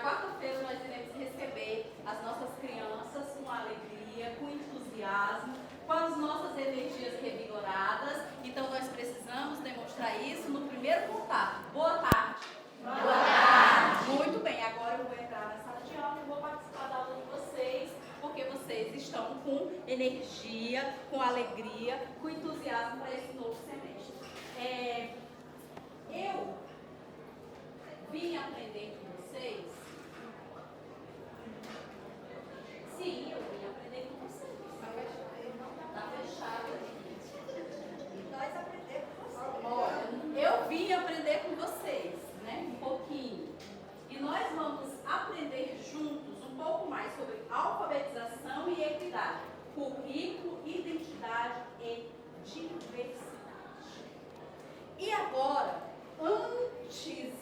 Na quarta-feira nós iremos receber as nossas crianças com alegria, com entusiasmo, com as nossas energias revigoradas. Então nós precisamos demonstrar isso no primeiro contato. Boa tarde. Boa tarde. Muito bem, agora eu vou entrar na sala de aula e vou participar da aula de vocês, porque vocês estão com energia, com alegria, com entusiasmo para esse novo semestre. Eu vim aprender com vocês. Sim, eu vim aprender com vocês. Está fechado aqui. E nós aprendemos com vocês. Olha, eu vim aprender com vocês, né? Um pouquinho. E nós vamos aprender juntos um pouco mais sobre alfabetização e equidade, currículo, identidade e diversidade. E agora, antes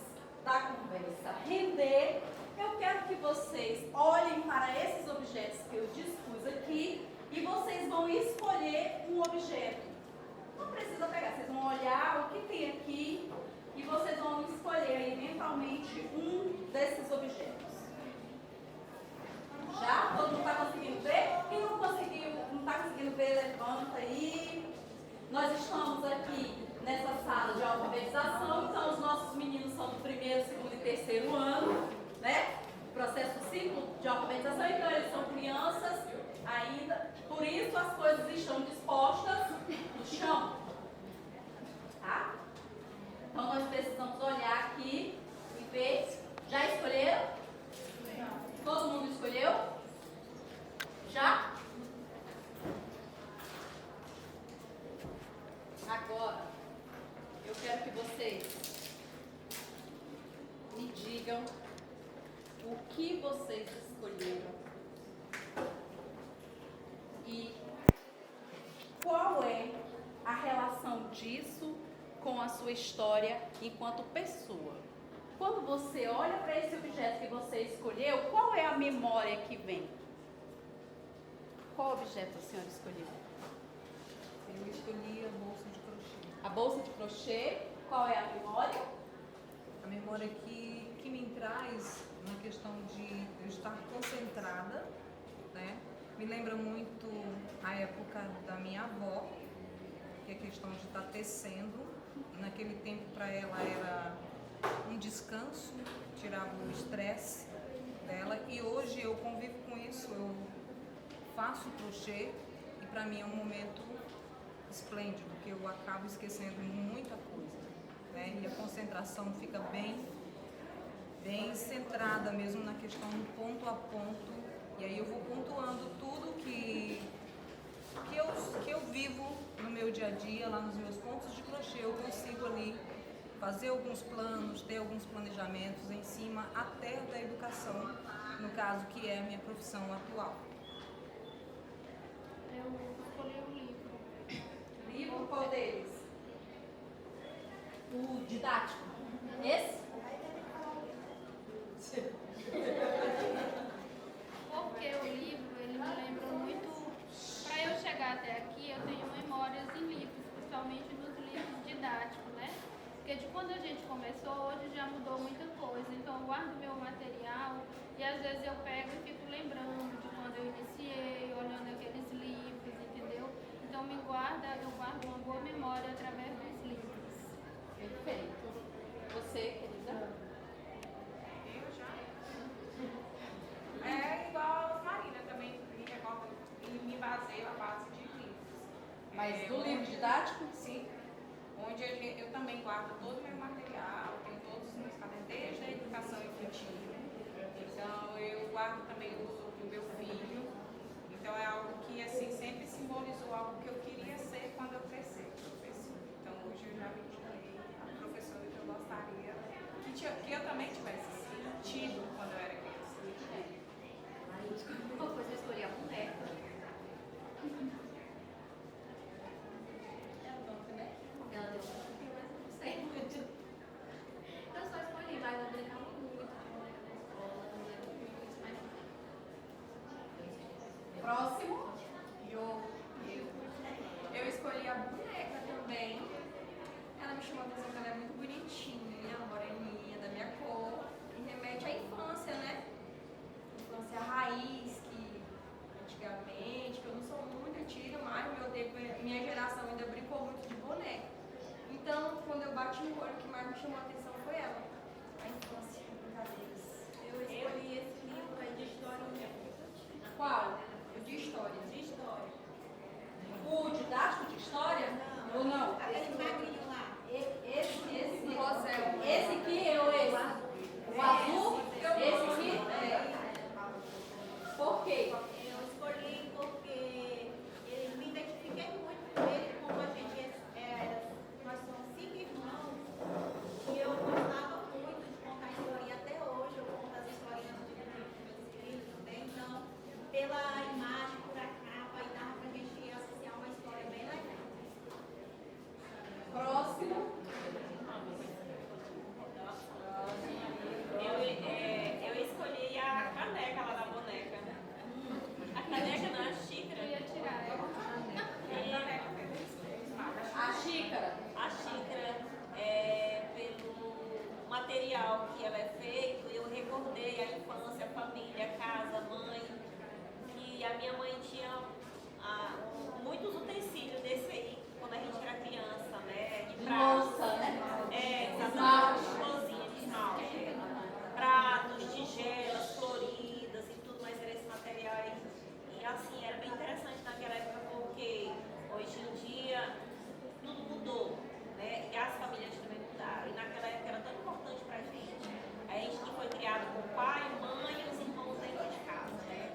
da conversa render, eu quero que vocês olhem para esses objetos que eu dispus aqui e vocês vão escolher um objeto. Não precisa pegar, vocês vão olhar o que tem aqui e vocês vão escolher aí mentalmente um desses objetos. Já? Todo mundo está conseguindo ver? Quem não está conseguindo ver, levanta aí. Nós estamos aqui nessa sala de alfabetização, então os nossos meninos são do primeiro, segundo e terceiro ano, né? Processo ciclo de alfabetização, então eles são crianças ainda, por isso as coisas estão dispostas no chão, tá? Então nós precisamos olhar aqui e ver. Já escolheram? Todo mundo escolheu? Já? Agora, eu quero que vocês me digam o que vocês escolheram e qual é a relação disso com a sua história enquanto pessoa. Quando você olha para esse objeto que você escolheu, qual é a memória que vem? Qual objeto a senhora escolheu? Eu escolhi a bolsa de crochê. A bolsa de crochê, qual é a memória? A memória que me traz na questão de eu estar concentrada, né? Me lembra muito a época da minha avó, que é a questão de estar tecendo. Naquele tempo para ela era um descanso, tirava o estresse dela. E hoje eu convivo com isso, eu faço crochê e para mim é um momento esplêndido, que eu acabo esquecendo muita coisa, né? E a concentração fica bem centrada mesmo na questão do ponto a ponto, e aí eu vou pontuando tudo que eu vivo no meu dia a dia, lá nos meus pontos de crochê. Eu consigo ali fazer alguns planos, ter alguns planejamentos em cima até da educação, no caso que é a minha profissão atual. Eu escolhi um livro. Livro, qual deles? O didático. Esse? Porque o livro, ele me lembra muito... Para eu chegar até aqui, eu tenho memórias em livros, principalmente nos livros didáticos, né? Porque de quando a gente começou, hoje já mudou muita coisa. Então eu guardo meu material e às vezes eu pego e fico lembrando de quando eu iniciei, olhando aqueles livros, entendeu? Então eu guardo uma boa memória através dos livros. Perfeito. Você, querida? Eu já. É igual a Marina, também me recordo e me baseio à base de livros. Mas do livro didático? Sim. Onde eu também guardo todo o meu material, tenho todos os meus cadernos, desde a educação infantil. Então eu guardo também do meu filho. Então é algo que assim sempre simbolizou algo que eu queria ser quando eu crescer, professor. Então hoje eu já me tornei a professora que eu gostaria que eu também tivesse tido quando eu era criança. Uma coisa eu escolhi a boneca. Ela deu um pouquinho, mas eu não sei muito. Eu só escolhi, mas eu brincava muito com boneca na escola, não lembro muito, mas... Próximo. Eu escolhi a boneca também. Ela me chamou a atenção que ela é muito bonitinha, moreninha, da minha cor. E remete à infância, né? infância raiz, que antigamente, que eu não sou muito antiga, mas no meu tempo, minha geração ainda brincou muito de boneca. Então, quando eu bati o olho, o que mais me chamou a atenção foi ela. A infância, brincadeiras. Eu escolhi esse livro aí de historinha. Qual? O de história. De história. O didático de história? Ou não? Aquele magrinho lá. Esse aqui é ou esse? O azul? Esse aqui? Por quê? Eu escolhi porque eu me identifiquei muito com ele, como a gente nós somos 5 irmãos, e eu gostava muito de contar historinha até hoje, eu conto as historinhas de meus filhos também, então, pela imagem, por a capa, e dava pra gente associar uma história bem legal. Próximo. Eu escolhi a caneca lá da boneca. A caneca não, a Eu xícara. ia tirar ela. A xícara. A xícara, pelo material que ela é feito, eu recordei a infância, a família, a casa, a mãe. Que a minha mãe tinha muitos utensílios desse aí, quando a gente era criança, né? De Louça, né? Exatamente. Cozinha de esmalte. Pratos, tigelas floridas e tudo mais, era esse material aí. E assim, era bem interessante naquela época, porque hoje em dia tudo mudou, né? E as famílias também mudaram. E naquela época era tão importante pra gente. A gente que foi criado com o pai, mãe e os irmãos dentro de casa, né?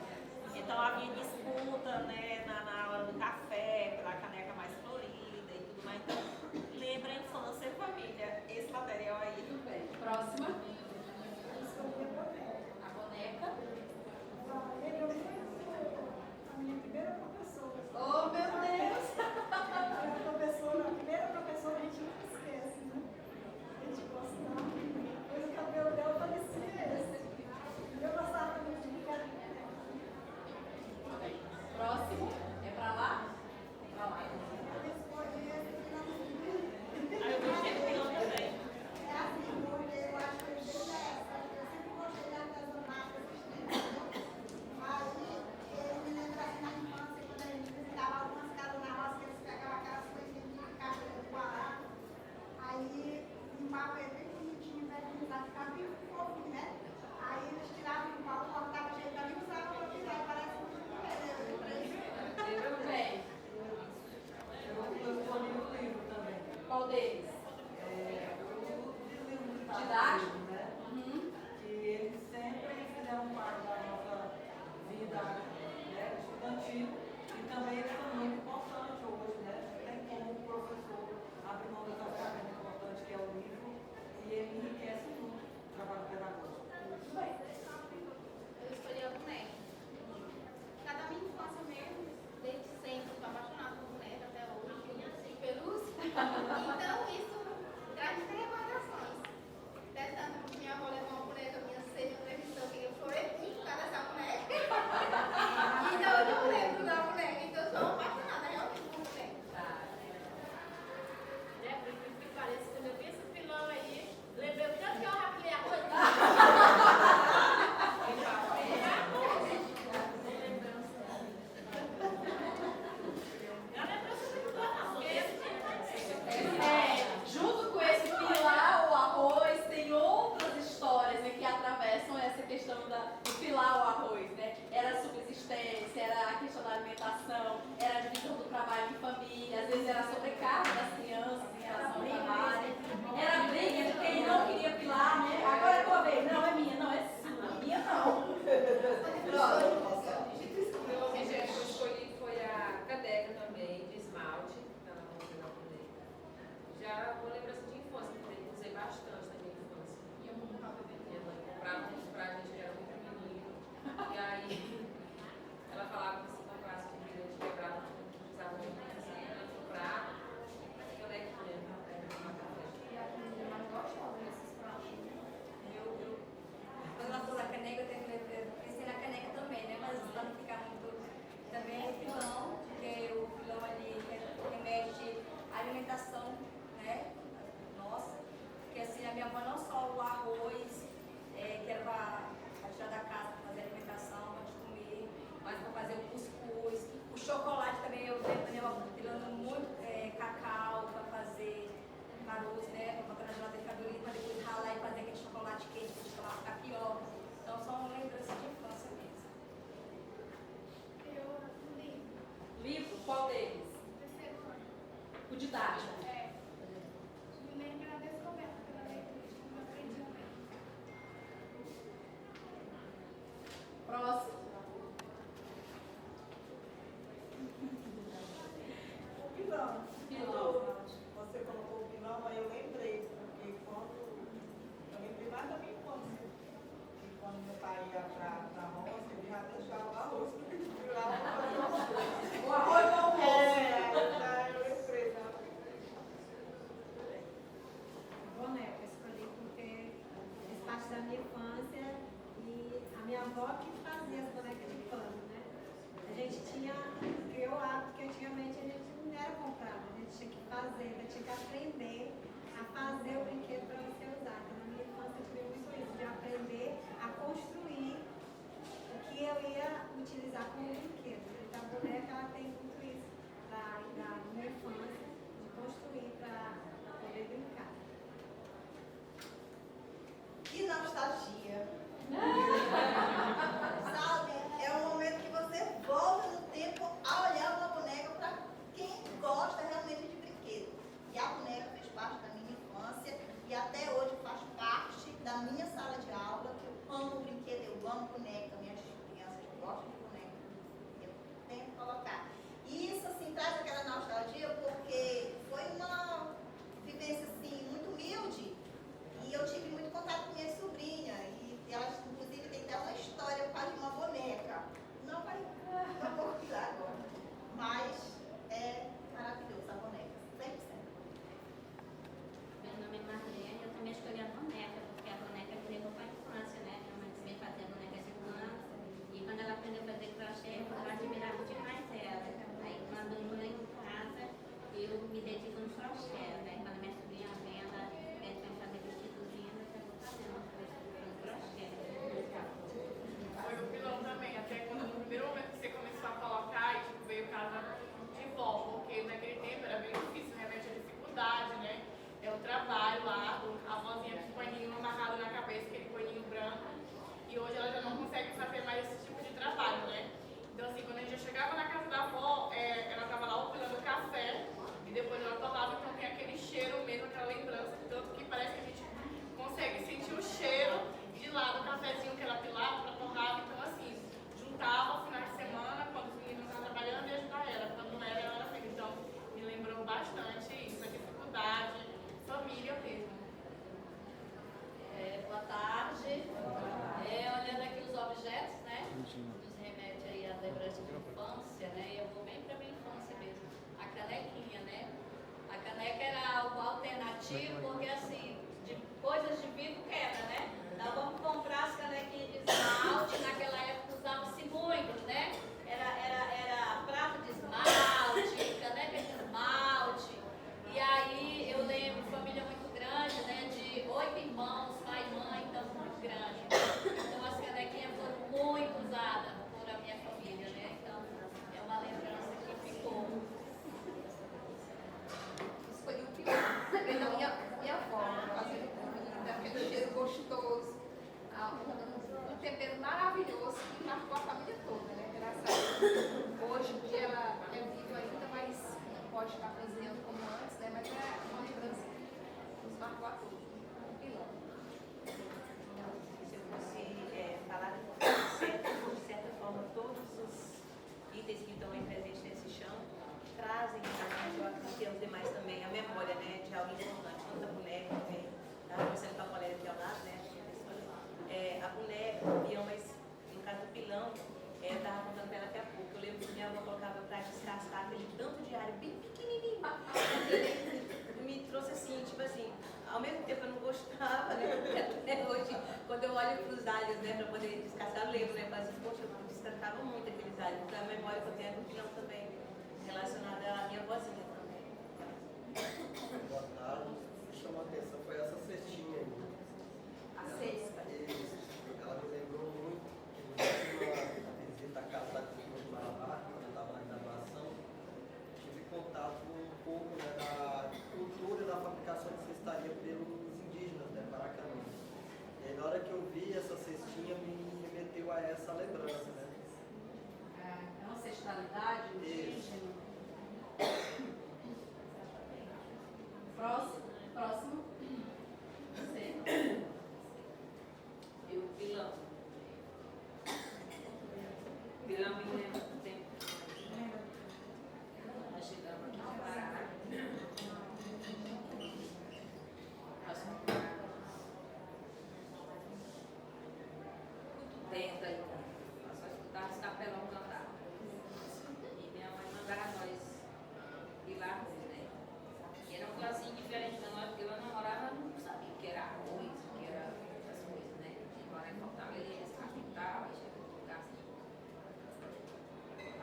Então havia disputa, né, na hora do café, pela caneca mais florida e tudo mais. Então, lembra a infância e família, esse material aí. Tudo bem. Próxima. A boneca. A minha primeira professora. Oh, meu Deus! A primeira professora a gente nunca esquece, né? A gente gostava. Depois o cabelo dela parecia esse. E eu gostava muito de brincar de boneca. Próximo. É pra lá? Pra lá. Eu escolhi esse finalzinho. Aí eu gostei do pilão também. É assim, porque eu acho que eu sempre gostei das armadas vestidas. Aí ele me lembra assim na infância, quando a gente visitava algumas casas na roça, que eles pegavam aquelas coisinhas de caixa de guará. Aí limpava ele bem bonitinho, velhinho, pra ficar bem fofinho, né? Aí eles tiravam, limpavam, cortavam jeito ali, usavam pra pisar, parece um pneu. Tudo bem. Eu escolhi o livro também. Qual deles? O livro Didático? né? Uhum. Que eles sempre fizeram parte da nossa vida, né, estudantil, e também eles são muito importantes hoje, né? Tem como o professor abrir mão dessa ferramenta importante que é o livro, e ele enriquece muito o trabalho pedagógico. Tudo bem. Eu escolhi a boneca. Cada minha infância mesmo, desde sempre, eu sou apaixonada por boneca até hoje, e pelúcia. Então isso traz muitas recordações. Até tanto que minha avó levou uma boneca minha cedo na televisão, que eu chorei muito por causa dessa boneca. Então eu não lembro da boneca, então eu sou apaixonada realmente por boneca. Né? Por incrível que pareça, quando eu vi esse pilão aí, lembrei o tanto que eu rapei a coisa. Junto com esse pilar o arroz, tem outras histórias, né, que atravessam essa questão do pilar o arroz, né? Era a subsistência, era a questão da alimentação, era a divisão do trabalho em família, às vezes era a sobrecarga das crianças em relação ao trabalho. Era a briga de quem não queria pilar, né? Agora é tua vez. Não, é minha, não, é sua. Minha não. Eu escolhi foi a caneca também, de esmalte, pela música da boneca. Já uma lembrança de infância também, usei bastante na minha infância. Minha mãe comprava uns pra gente, que era muito menino. E aí, ela falava que se comprasse de vidro de quebrado, a gente precisava de uma comprar canequinha. E a comida mais gostosa desses pratos. Quando ela falou da caneca, eu pensei na caneca também, né? Mas para não ficar muito. Também o pilão, porque o pilão ali remete à alimentação, né? Nossa. Porque assim, a minha avó não só o arroz, que era para tirar da casa, para fazer alimentação, chocolate também, eu venho apilando muito cacau para fazer caroço, né? Para botar na geladeira para depois ralar e fazer aquele chocolate quente, aquele chocolate tapioca. Então são lembranças de infância mesmo. Livro, qual deles? O didático. Me lembra a descoberta pela leitura, de como eu aprendi a ler. Próximo. O pilão. Pilão. Quando você colocou o pilão, aí eu lembrei, porque eu lembrei mais da minha infância. E quando meu pai ia pra roça, ele já deixava o arroz para virar O arroz no almoço. eu lembrei, né? Boneca, escolhi porque fez parte da minha infância e a minha avó que fazia as bonecas de pano, né? A gente criou o hábito que antigamente a gente não era comprado, a gente tinha que fazer, tinha que aprender a fazer o brinquedo para você usar. Então, na minha infância eu tive muito isso, de aprender a construir o que eu ia utilizar como brinquedo. Então, a boneca ela tem muito isso da minha infância, de construir para poder brincar. Que nostalgia! Sabe? É um momento que você volta no tempo a olhar uma boneca para quem gosta realmente de brinquedo. E a boneca fez parte da minha infância e até hoje faz parte da minha sala de aula, que eu amo brinquedo, eu amo boneca, minhas crianças gostam de boneca. Eu tenho que colocar. E isso assim traz aquela nostalgia porque foi uma vivência assim muito humilde. E eu tive muito contato com minha sobrinha, e elas, inclusive, têm até uma história quase de uma boneca. Não vai contar agora, mas é maravilhoso a boneca, 100%. Meu nome é Marlene, eu também escolhi a boneca, porque a boneca me levou para a infância, né? Minha mãe também fazia boneca de pano, e quando ela aprendeu a fazer crochê, eu admirava demais ela. Aí quando eu morei em casa, eu me dedico no crochê, né? Quando minha sobrinha vem, ela pede para fazer vestidozinho, eu estou fazendo crochê. Foi o pilão também, até quando no primeiro momento que você começou a colocar, e tipo, veio casa de vó, porque naquele tempo era bem difícil, realmente a dificuldade, né? É o trabalho lá, a vozinha com o paninho amarrado na cabeça, aquele paninho branco, e hoje ela já não consegue fazer mais esse tipo de trabalho, né? Então assim, quando a gente chegava na casa da avó, ela tava lá opilando café, e depois ela torrava, então tem aquele cheiro mesmo, aquela lembrança, tanto que parece que a gente consegue sentir o cheiro de lá do cafezinho que ela pilava para torrava, então assim, juntava o final de semana, quando os meninos estavam trabalhando, e ajudar ela, quando não era, ela era filha. Então, me lembrou bastante isso, a dificuldade, família mesmo. Boa tarde. Olhando aqui os objetos, né? Nos remete aí às lembranças de infância, né? Eu vou bem para minha infância mesmo. A canequinha, né? A caneca era algo alternativo, porque assim, de coisas de vidro quebra, né? Então vamos comprar as canequinhas de esmalte, naquela época usava-se muito, né? Era prato de esmalte, caneca de esmalte. E aí eu lembro, família muito grande, né? De 8 irmãos, pai e mãe, então muito grande. Então as canequinhas foram muito usadas por a minha família, né? Então é uma lembrança que ficou. Escolhi o pilão. Lembrei da minha avó fazendo comida, aquele cheiro gostoso, um tempero maravilhoso que marcou a família toda, né? Graças a Deus. Hoje em dia ela é viva ainda, mas não pode estar cozinhando como antes, né? Mas é uma lembrança que nos marcou a todos. O pilão. Se eu fosse falar de certa forma, todos os itens que estão aí presentes nesse chão trazem para gente, eu acredito que os demais também, a memória, né, de algo importante, quanto a boneca também, estava conversando com a colega aqui ao lado, né, a boneca, o peão, mas no caso do pilão, eu estava contando para ela até há pouco, eu lembro que minha avó colocava para descascar aquele tanto de alho bem pequenininho, me trouxe assim, tipo assim, ao mesmo tempo eu não gostava, né, até hoje, quando eu olho para os alhos, né, para poder descascar, eu lembro, né, mas, poxa, eu descascava muito aqueles alhos, então a memória que eu tenho do pilão também, relacionada à minha vozinha também. Boa tarde. O que chamou a atenção foi essa cestinha aí. A cesta. Ela me lembrou muito de uma visita à casa da Cristina de Marabá, quando eu estava na graduação. na hora que eu vi essa cestinha, me remeteu a essa lembrança, né? É uma ancestralidade indígena. Próximo. Você. E o pilão. Pilão me lembra do tempo. Nós chegamos aqui no Pará. Nós fomos para muito tempo aí. Nós só escutávamos os capelão cantar. E minha mãe mandava nós ir lá arroz, né? E era um clasinho diferente da nós, porque eu namorava, não sabia o que era arroz, o que era essas coisas, né? Agora em Fortaleza, capital, aí chegou no lugar assim.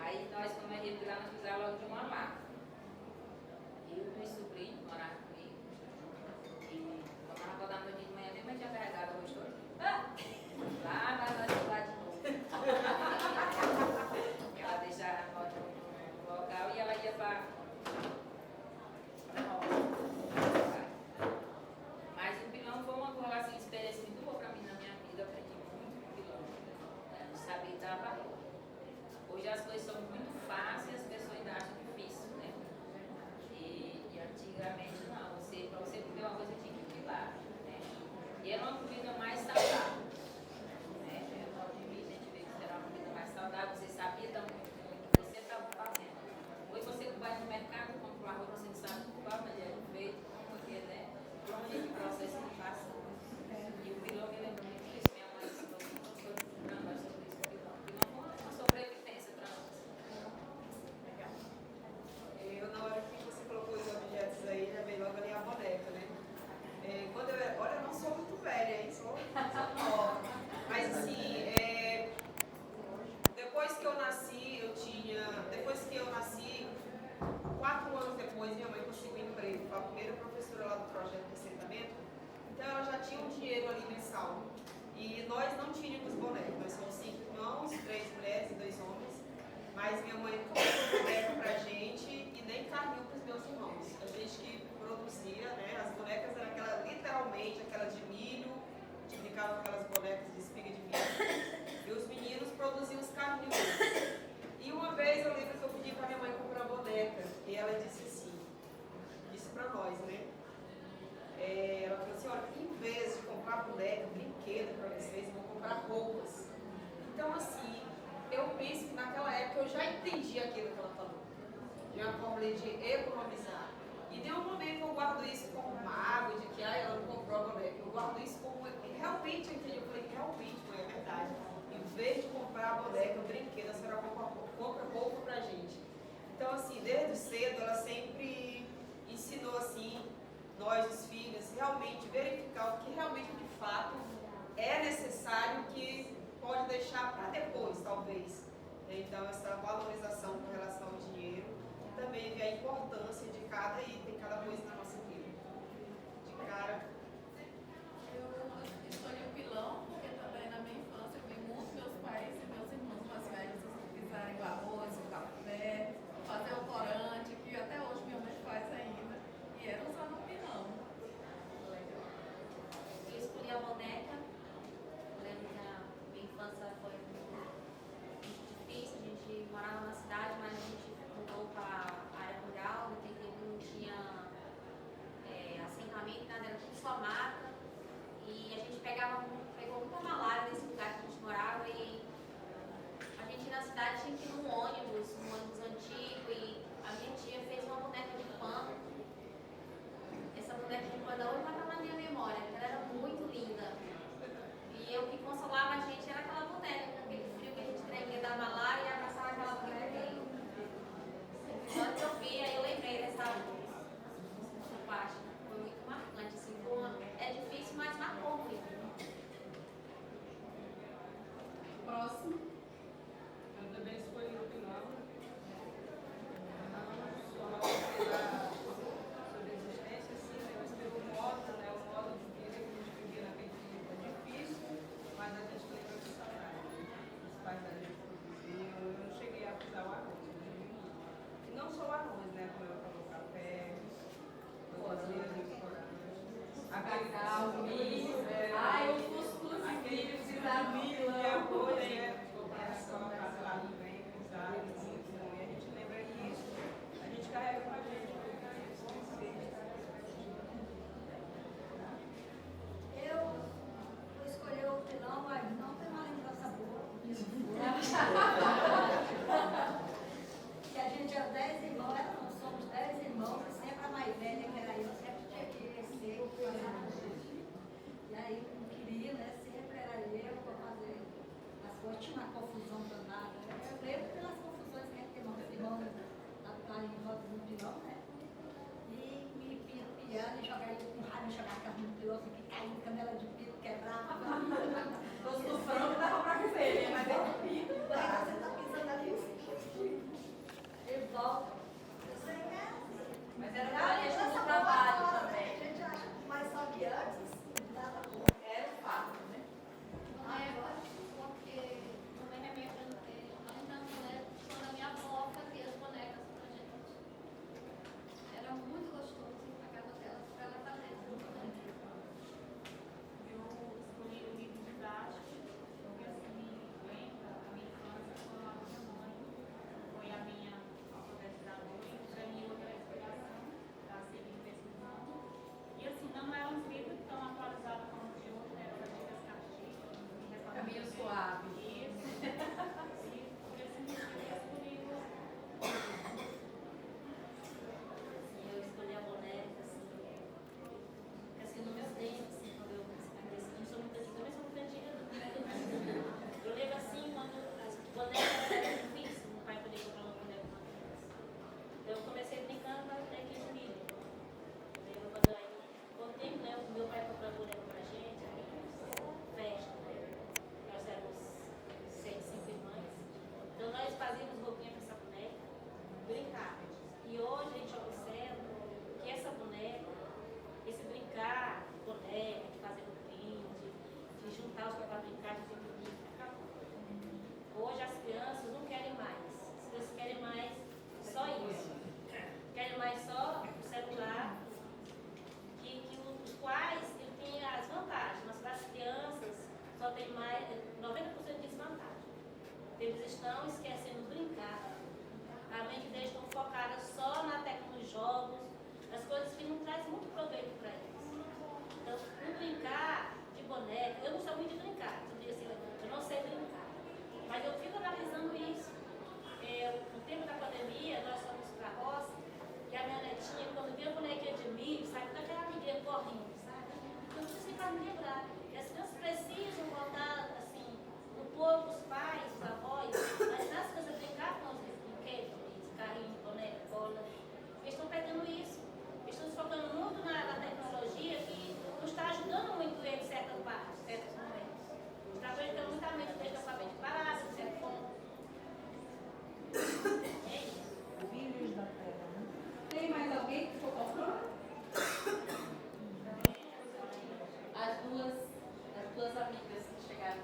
Aí nós, como a gente lá, nós fizemos logo de uma vaca. Eu e meu sobrinho moravam comigo. E quando ela acordava no dia de manhã, minha mãe tinha carregado o rosto todo. Lá vai nós lá de novo. Ela deixava a moto no local e ela ia para mas o pilão foi uma coisa assim, experiência muito boa para mim na minha vida. Eu aprendi muito com o pilão. Eu não sabia trabalhar. Hoje as coisas são muito fáceis, as pessoas ainda acham difícil, né? E antigamente não, para você comer uma coisa tinha que pilar, né? E era uma comida mais saudável, né? Hoje a gente vê que era uma comida mais saudável, você sabia da onde você estava fazendo. Hoje você vai no mercado, compra um arroz, você não sabe qual ele é feito, como que é, né? Por onde é que processo de faça. E o pilão me lembra muito disso. Minha mãe ensinou muito sobre isso, o pilão. O pilão é uma sobrevivência para nós. Legal. Eu, na hora que você colocou os objetos aí, já veio logo ali a boneca, né? Quando eu era, olha, eu não sou muito velha, hein? Sou nova. Mas assim, depois que eu nasci, 4 anos depois, minha mãe conseguiu um emprego. Foi a primeira professora lá do projeto de assentamento. Então ela já tinha um dinheiro ali mensal. E nós não tínhamos boneco. Nós somos 5 irmãos, 3 mulheres e 2 homens. Mas minha mãe comprou boneca pra gente e nem carrinho pros meus irmãos. A gente que produzia, né? As bonecas eram literalmente aquelas de milho. A gente brincava com aquelas bonecas de espiga de milho. E os meninos produziam os carrinhos. E uma vez eu lembro que eu pedi para minha mãe comprar boneca. E ela disse assim, disse para nós, né? Ela falou assim, olha, em vez de comprar boneca, brinquedo para vocês, eu vou comprar roupas. Então assim, eu penso que naquela época eu já entendi aquilo que ela falou. De uma forma de economizar. E de um momento eu guardo isso como mágoa, de que ela não comprou a boneca. Eu guardo isso como realmente eu entendi. Eu falei, realmente não é verdade. Em vez de comprar a boneca, o brinquedo, a senhora compra roupa pra gente. Então, assim, desde cedo, ela sempre ensinou, assim, nós, os filhos, realmente verificar o que realmente, de fato, é necessário, que pode deixar para depois, talvez. Então, essa valorização com relação ao dinheiro, e também ver a importância de cada item, cada coisa na nossa vida. De cara. Eu escolhi o pilão, porque também na minha infância eu vi muito meus pais e meus irmãos mais velhos pisarem o arroz, o café, fazer o corante, que até hoje minha mãe faz ainda. E era usando o pilão. Eu escolhi a boneca. Eu lembro que a minha infância foi muito difícil. A gente morava na cidade, mas a gente mudou para a área rural. Naquele tempo não tinha assentamento, nada, era tudo só mata. E a gente pegou muita malária nesse lugar que a gente morava. E a gente na cidade tinha que ir num ônibus antigo. E a minha tia fez uma boneca de pano. Essa boneca de pano hoje vai estar na minha memória, porque ela era muito linda. E o que consolava a gente era aquela boneca, com aquele frio que a gente tremia da malária e abraçava aquela boneca. Quando eu vi, aí eu lembrei dessa parte. Foi muito marcante. Assim, é difícil, mas marcou muito. Próximo. Eu também escolhi o pilão. Não só pela sobreexistência, assim, né, mas pelo modo, né, o modo de vida que a gente vivia naquele tempo é difícil, mas a gente lembra de saudade. Os pais da gente produziam. Eu não cheguei a usar o arroz, e não só o arroz, né, como eu falo, o café, eu fazia aquele Cacau, milho. Ai, o cuscuz Camila, colocado lá no bem, usado, e a gente lembra isso, a gente carrega com a gente. Eu vou escolher o pilão, mas não tem uma lembrança boa. Que a gente é 10 irmãos, nós somos 10 irmãos, e sempre a mais velha, que era eu, sempre tinha que crescer, passar na gente. E aí não queria, né? Sempre era eu para fazer as coisas, tinha uma confusão danada. Eu lembro pelas confusões que a gente tem irmãos lá em rodas no pilão, né? E me piando e jogar ele com raiva, jogar a carne no pilão, assim, que caindo, canela de pito, quebrava. Doce do frango dava pra comer, mas é de pito. Você tá pisando ali, e volta. Eu sei que é assim. Mas era uma questão do trabalho também. A gente acha mais só que antes, nada bom. Era o fato, né? Na época, porque não me remetendo lembrando, né? Quando a minha avó fazia as bonecas pra gente. Era muito gostoso ir pra casa dela pra ela fazer as bonecas. Eu escolhi o livro didático, porque assim me lembra a minha infância com a minha mãe, foi a minha alfabetizadora, e para mim outra inspiração para seguir pesquisando. E assim, não eram uns livros tão atualizados como os de hoje, né? As antigas cartilhas, Caminho suave. Isso. E por esse motivo eu escolhi Eu escolhi a boneca, assim, porque assim, no meu tempo, assim, quando eu não sou muito antiga, também sou muito antiga, não. Eu lembro assim, quando as bonecas eram difíceis, meu pai podia comprar uma boneca para uma criança. Então eu comecei brincando com a bonequinha de milho. Eu lembro quando aí, com o tempo, né, o meu pai comprou a boneca pra gente, aí festa, né? Nós éramos 5 irmãs. Então nós fazíamos roupinha para essa boneca, brincávamos. E hoje a gente observa que essa boneca, esse brincar de boneca, de fazer roupinha, de juntar os para brincar de figurinha, acabou. Hoje as crianças não querem mais. As crianças querem mais só isso. Querem mais só o celular, que os quais ele tem as vantagens, mas para as crianças só tem mais 90% de desvantagem. Eles estão esquecendo de brincar. A mente deles estão focadas só na técnica dos jogos, nas coisas que não trazem muito proveito para eles. Então, o brincar de boneca, eu não sou muito de brincar, eu não sei brincar. Mas eu fico analisando isso. No tempo da pandemia, nós fomos para a roça, e a minha netinha, quando via a bonequinha de milho, sabe, com aquela amiguinha correndo, sabe? Então, isso faz me lembrar. E as crianças precisam voltar, assim, no povo, os pais, os avós, mas nas crianças brincar com os brinquedos, carrinho, boneca, bola. Eles estão perdendo isso. Eles estão se focando muito na tecnologia que não está ajudando muito eles em certas partes, em certos momentos. Está prejudicando muito a mente deles alfabete parado, de certo ponto. É isso. Filhos da terra, né? Tem mais alguém que ficou faltando? As duas amigas que chegaram.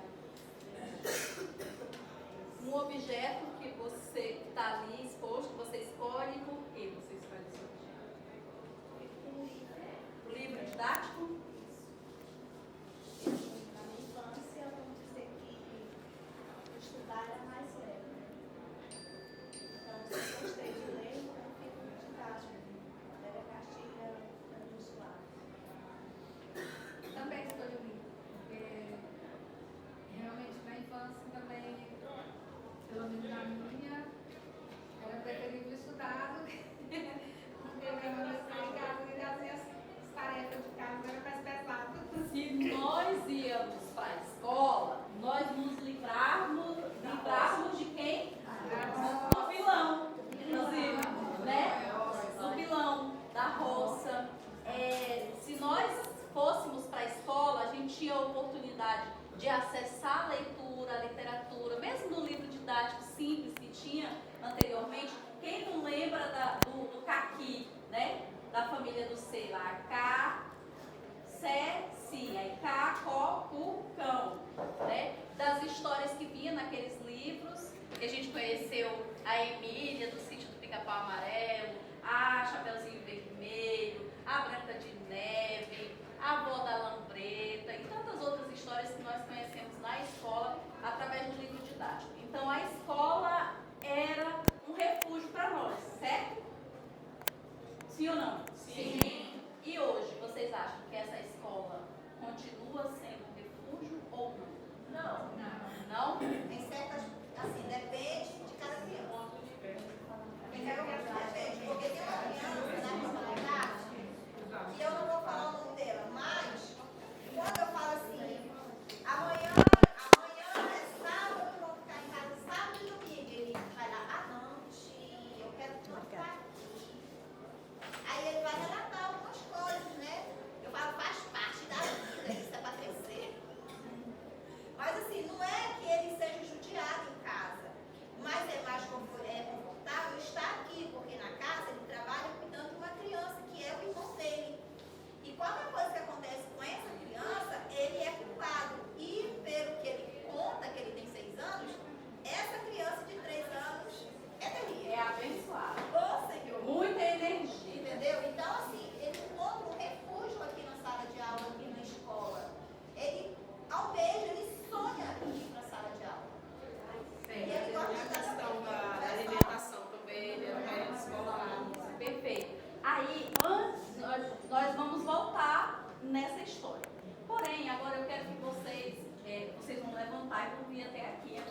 Um objeto que você está ali exposto, você escolhe, por que você escolhe esse objeto? O livro didático? Na minha infância, vamos dizer que estudar era mais leve. Então, se eu gostei de ler, então fica muito didático. Era cartilha, era muito suave. Também escolhi o livro, porque realmente na infância também, pelo menos na minha, era preferível estudar do que porque minha mãe em casa e as tarefas de casa eram mais pesadas. Se nós íamos para a escola, nós nos livrarmos de quem? Do vilão, inclusive, né? Do vilão, da roça. Se nós fôssemos para a escola, a gente tinha a oportunidade de acessar a leitura, a literatura, mesmo no livro didático simples que tinha anteriormente. Quem não lembra do caqui, né? Da família do C lá, aí Cá, Có, Cu, Cão, né? Das histórias que vinha naqueles livros, que a gente conheceu a Emília do Sítio do Pica-Pau Amarelo, a Chapeuzinho Vermelho, a Branca de Neve, a Avó da Lambreta e tantas outras histórias que nós conhecemos na escola. Sim ou não? Sim. E hoje, vocês acham que essa escola continua sendo um refúgio ou não? Não? Em certas, assim, depende de cada criança. Depende, porque tem uma criança na escola e eu não vou falar o nome dela, mas quando eu falo assim, amanhã é sábado, vou ficar em casa sábado e domingo, ele vai lá, não, tia, eu quero ficar aqui. Aí ele vai relatar algumas coisas, né? Eu falo, faz parte da vida, isso é para crescer. Mas assim, não é que ele seja judiado em casa, mas é mais confortável estar aqui, porque na casa ele trabalha cuidando de uma criança que é o irmão dele. E qualquer coisa que acontece com essa criança, ele é culpado. E pelo que ele conta, que ele tem 6 anos, essa criança de 3 anos é terrível. É abençoado. Ô Senhor. Muita energia. Entendeu? Então, assim, ele encontra um refúgio aqui na sala de aula, aqui na escola. Ele almeja, ele sonha em ir para a sala de aula. E ele gosta A de questão da alimentação também, né? Escolar. Perfeito. Aí, antes, nós vamos voltar nessa história. Porém, agora eu quero que vocês vão levantar e vão vir até aqui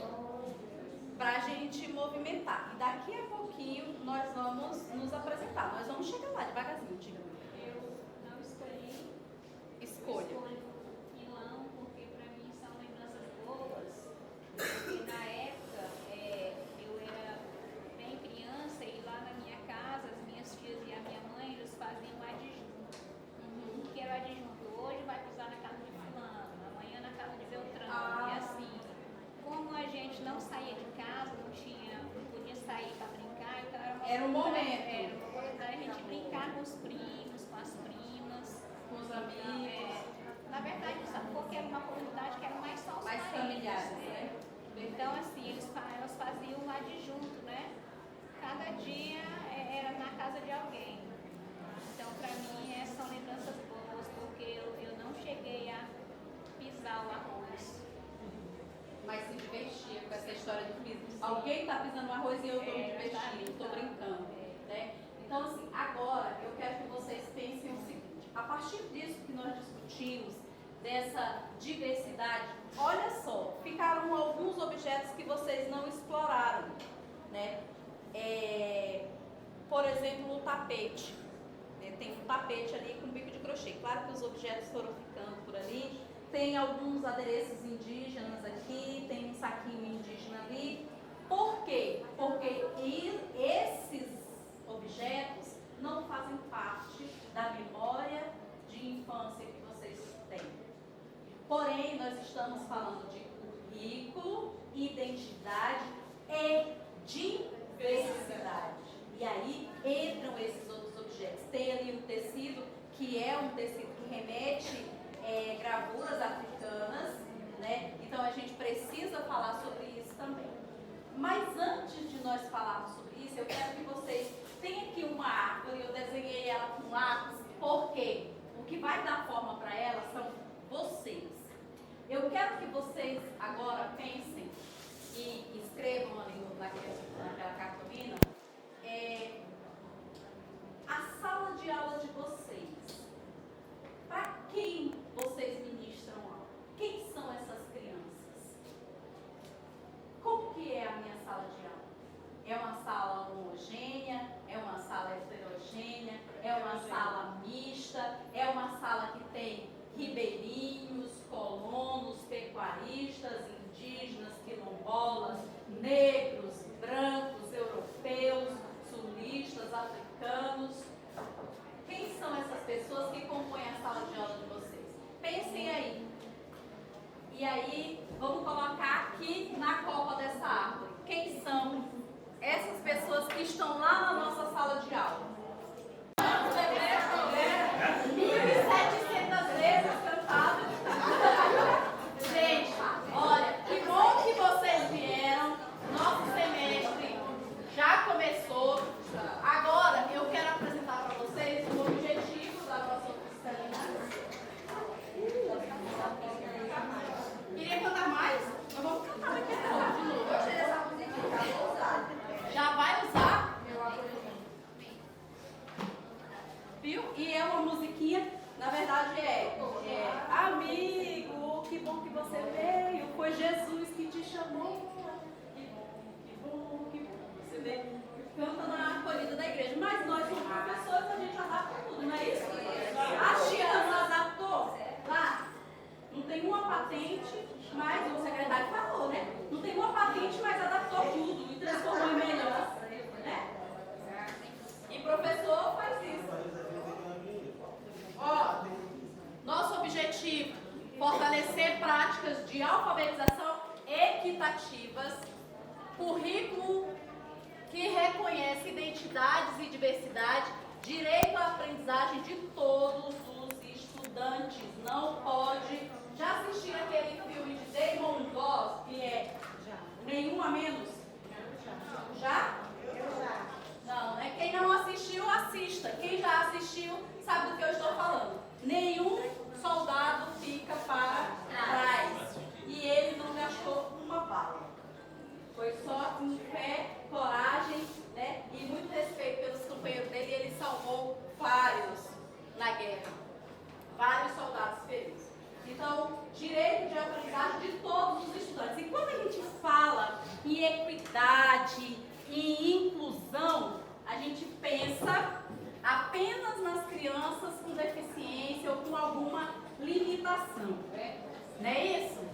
para a gente movimentar. E daqui a pouquinho nós vamos nos apresentar. Nós vamos chegar lá devagarzinho, diga. Eu não escolhi. Escolha. Escolho Milão porque para mim são lembranças boas. Porque na época eu era bem criança e lá na minha casa as minhas tias e a minha mãe eles faziam adjunto. Que era adjunto. Hoje vai pisar na casa de fulano, amanhã na casa de Beltrano. E assim, como a gente não saía de casa, não podia sair para brincar, então Era um momento. Era uma oportunidade a gente brincar com os primos, com as primas, Com os amigos. Na verdade, sabe porque era uma comunidade que era mais só os Mais parentes, familiares, né? Então, assim, elas faziam um adjunto, né? Cada dia era na casa de alguém. Então, para mim, são lembranças boas, porque eu não cheguei a pisar o arroz. Mas se divertia com essa história de piso. Alguém está pisando no arroz e eu estou me divertindo, estou brincando. Né? Então, assim, agora eu quero que vocês pensem o seguinte: a partir disso que nós discutimos, dessa diversidade, olha só, ficaram alguns objetos que vocês não exploraram. Né? Por exemplo, o tapete. Tem um tapete ali com bico de crochê. Claro que os objetos foram ficando por ali. Tem alguns adereços indígenas aqui, tem um saquinho indígena ali. Por quê? Porque esses objetos não fazem parte da memória de infância que vocês têm. Porém, nós estamos falando de currículo, identidade e diversidade. E aí entram esses outros objetos. Tem ali um tecido que é um tecido que remete gravuras africanas, né? Então a gente precisa falar sobre isso também. Mas antes de nós falarmos sobre isso, eu quero que vocês tenham aqui uma árvore. Eu desenhei ela com lápis, porque o que vai dar forma para ela são vocês. Eu quero que vocês agora pensem e escrevam ali naquela cartolina a sala de aula de vocês. Para quem vocês ministram aula? Quem são essas crianças? Como que é a minha sala de aula? É uma sala homogênea? É uma sala heterogênea? É uma sala mista? É uma sala que tem ribeirinhos, colonos, pecuaristas, indígenas, quilombolas, negros, brancos, europeus, sulistas, africanos? Quem são essas pessoas que compõem a sala de aula de vocês? Pensem aí. E aí, vamos colocar aqui na copa dessa árvore. Quem são essas pessoas que estão lá na nossa sala de aula? 1.700 vezes cantado. Gente, olha, que bom que vocês vieram. Nossa viu? E é uma musiquinha, na verdade amigo, que bom que você veio, foi Jesus que te chamou. Que bom que você veio. Canta na acolhida da igreja. Mas nós, como professores, a gente adapta tudo, não é isso? A China nos adaptou lá. Não tem uma patente, mas o secretário falou, né? Não tem uma patente, mas adaptou tudo e transformou em melhor, né? E professor faz isso. Ó, nosso objetivo, fortalecer práticas de alfabetização equitativas, currículo que reconhece identidades e diversidade, direito à aprendizagem de todos os estudantes. Não pode. Já assistiram aquele filme de Damon Goss, que é Nenhum a Menos? Já? Eu já. Não, né? Quem não assistiu, assista. Quem já assistiu, sabe do que eu estou falando. Nenhum soldado fica para trás. E ele não gastou uma bala. Foi só com fé, coragem, né? E muito respeito pelos companheiros dele. E ele salvou vários na guerra. Vários soldados feridos. Então, direito de aprendizagem de todos os estudantes. E quando a gente fala em equidade, em inclusão, a gente pensa apenas nas crianças com deficiência ou com alguma limitação. Não é isso?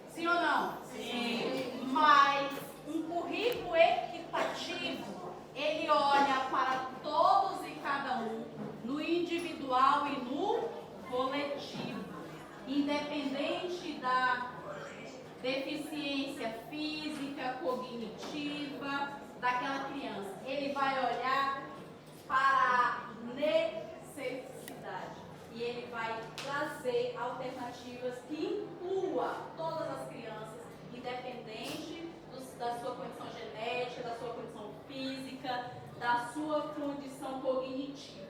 Sim ou não? Sim. Mas um currículo equitativo, ele olha para todos e cada um, no individual e no coletivo, independente da deficiência física, cognitiva daquela criança. Ele vai olhar para a necessidade e ele vai trazer alternativas que inclua todas as crianças, independente da sua condição genética, da sua condição física, da sua condição cognitiva.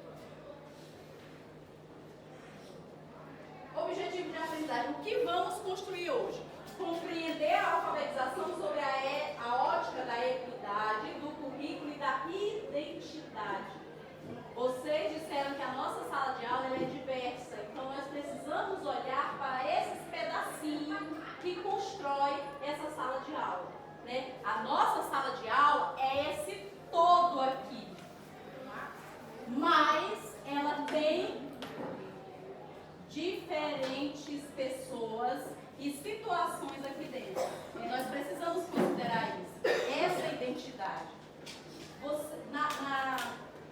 Objetivo de aprendizagem. O que vamos construir hoje? Compreender a alfabetização sobre a ótica da equidade, do currículo e da identidade. Vocês disseram que a nossa sala de aula é diversa, então nós precisamos olhar para esses pedacinhos que constrói essa sala de aula, né? A nossa sala de aula é esse todo aqui, mas ela tem diferentes pessoas e situações aqui dentro. E nós precisamos considerar isso, essa identidade.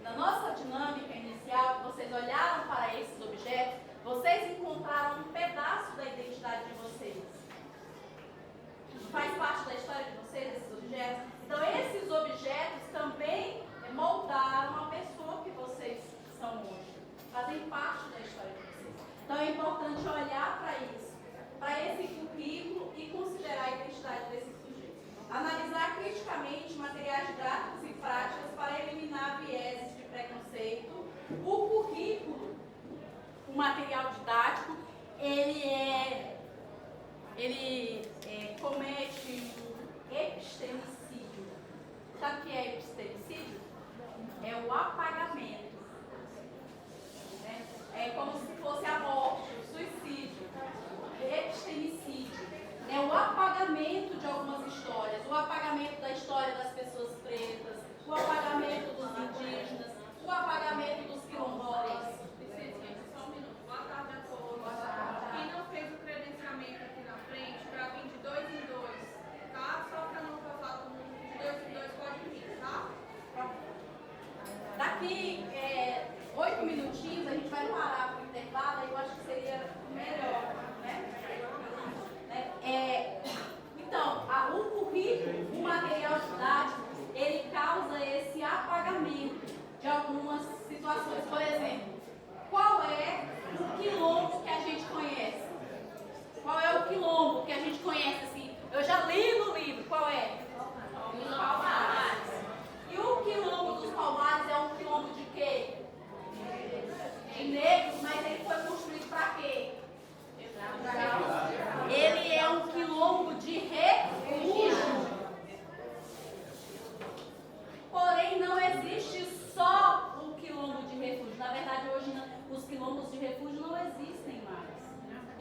Na nossa dinâmica inicial, que vocês olharam para esses objetos, vocês encontraram um pedaço da identidade de vocês. Faz parte da história de vocês, esses objetos? Então, esses objetos também moldaram a pessoa que vocês são hoje. Fazem parte da história de vocês. Então, é importante olhar para isso, para esse currículo e considerar a identidade desses sujeitos. Analisar criticamente materiais didáticos e práticas para eliminar vieses de preconceito. O currículo, o material didático, ele comete um epistemicídio. Sabe o que é epistemicídio? É o apagamento. Né? É como se fosse a morte, o suicídio. Epistemicídio. É o apagamento de algumas histórias. O apagamento da história das pessoas pretas, o apagamento dos indígenas, o apagamento dos quilombolas. Só um minuto. Boa tarde a todos. Quem não fez o credenciamento aqui na frente,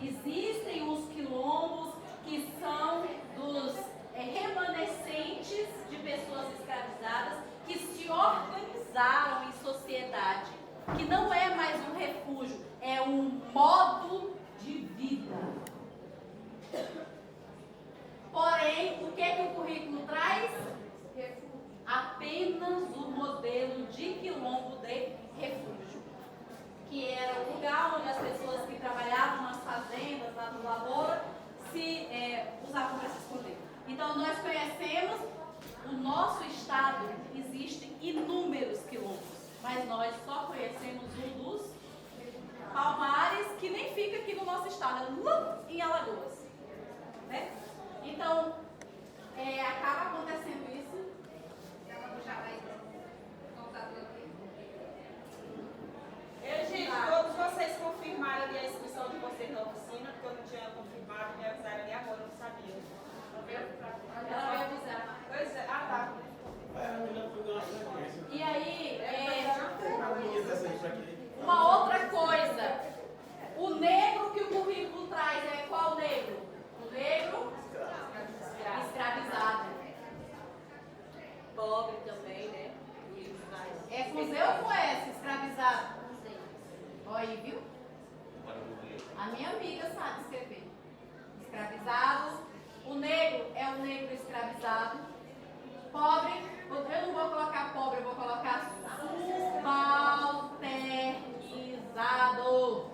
Existem os quilombos que são dos remanescentes de pessoas escravizadas que se organizaram em sociedade, que não é mais um refúgio, é um modo de vida. Porém, o que é que o currículo traz? Apenas o modelo de quilombo de refúgio, que era o lugar onde as pessoas que trabalhavam nas fazendas, lá no lavoura, se usavam para se esconder. Então, nós conhecemos o nosso estado, existem inúmeros quilombos, mas nós só conhecemos um dos Palmares, que nem fica aqui no nosso estado, é em Alagoas. Né? Então, acaba acontecendo isso. Gente, todos vocês confirmaram ali a inscrição de vocês na oficina, porque eu não tinha confirmado, me avisaram ali agora, eu não sabia. Ela vai avisar. Pois é, tá. E aí, uma outra coisa, o negro que o currículo traz é qual negro? O negro escravizado. Pobre também, né? É com Z ou com S, escravizado? Olha aí, viu? A minha amiga sabe escrever. Escravizado. O negro é o negro escravizado. Pobre, eu não vou colocar pobre, eu vou colocar subalternizado.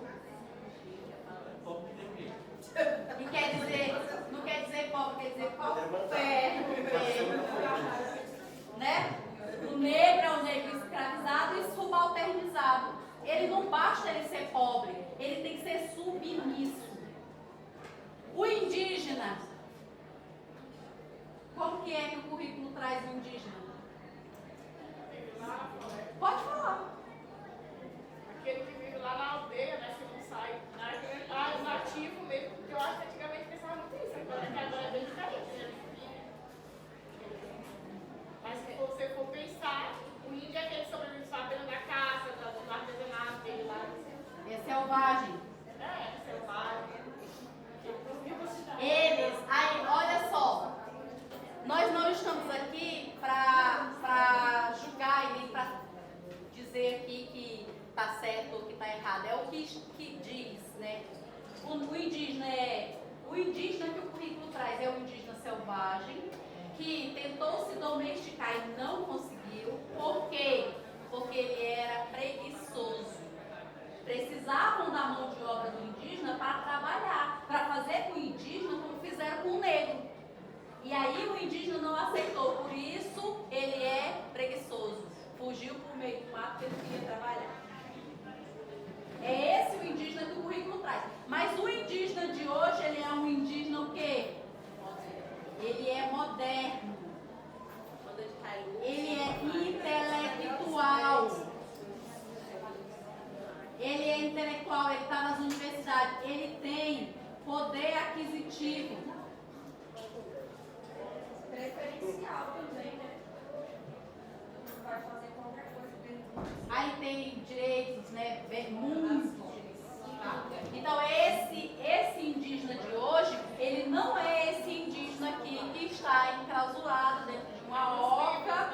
E quer dizer, não quer dizer pobre, quer dizer pauperno. Né? O negro é o negro escravizado e subalternizado. Ele não basta ele ser pobre, ele tem que ser submisso. O indígena, como que é que o currículo traz o indígena? Pode falar. Aquele que vive lá na aldeia, né, que não sai, o nativo mesmo, porque eu acho que antigamente pensava muito isso, agora é bem diferente, né? Mas se você for pensar, o índio é aquele que sobrevive só apenas da caça, do artesanato dele lá. É selvagem. É, selvagem. Eles, aí, olha só, nós não estamos aqui para julgar e nem para dizer aqui que está certo ou que está errado. É o que diz, né? O indígena que o currículo traz é o indígena selvagem, que tentou se domesticar e não conseguiu. Por quê? Porque ele era preguiçoso. Precisavam da mão de obra do indígena para trabalhar, para fazer com o indígena como fizeram com o negro. E aí o indígena não aceitou, por isso ele é preguiçoso. Fugiu por meio do mato porque ele queria trabalhar. É esse o indígena que o currículo traz. Mas o indígena de hoje, ele é um indígena o quê? Ele é moderno. Ele é intelectual. Ele é intelectual, ele está nas universidades, ele tem poder aquisitivo. Preferencial também, né? Pode fazer qualquer coisa dentro. Aí tem direitos, né? Muitos direitos. Tá? Então esse indígena de hoje, ele não é esse indígena aqui que está enclausurado dentro de uma oca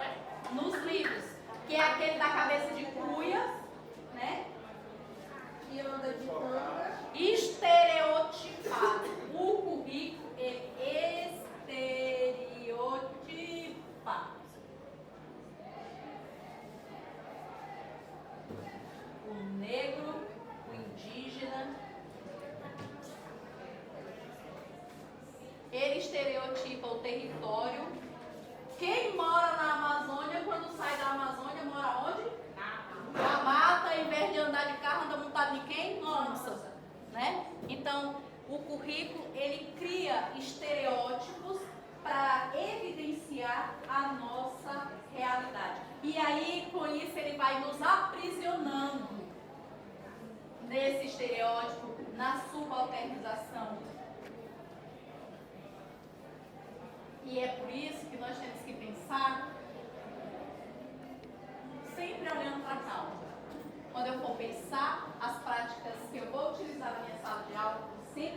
nos livros, que é aquele da cabeça de cuia, né? Que anda de tanga. Estereotipado. O currículo é estereotipado. O negro, o indígena, ele estereotipa o território. Quem mora na Amazônia, quando sai da Amazônia, mora onde? Na mata, em vez de andar de carro, anda montado em quem? Onça, né? Então, o currículo, ele cria estereótipos para evidenciar a nossa realidade. E aí, com isso, ele vai nos aprisionando nesse estereótipo, na subalternização. E é por isso que nós temos que pensar sempre olhando para a causa. Quando eu for pensar as práticas que eu vou utilizar na minha sala de aula, sempre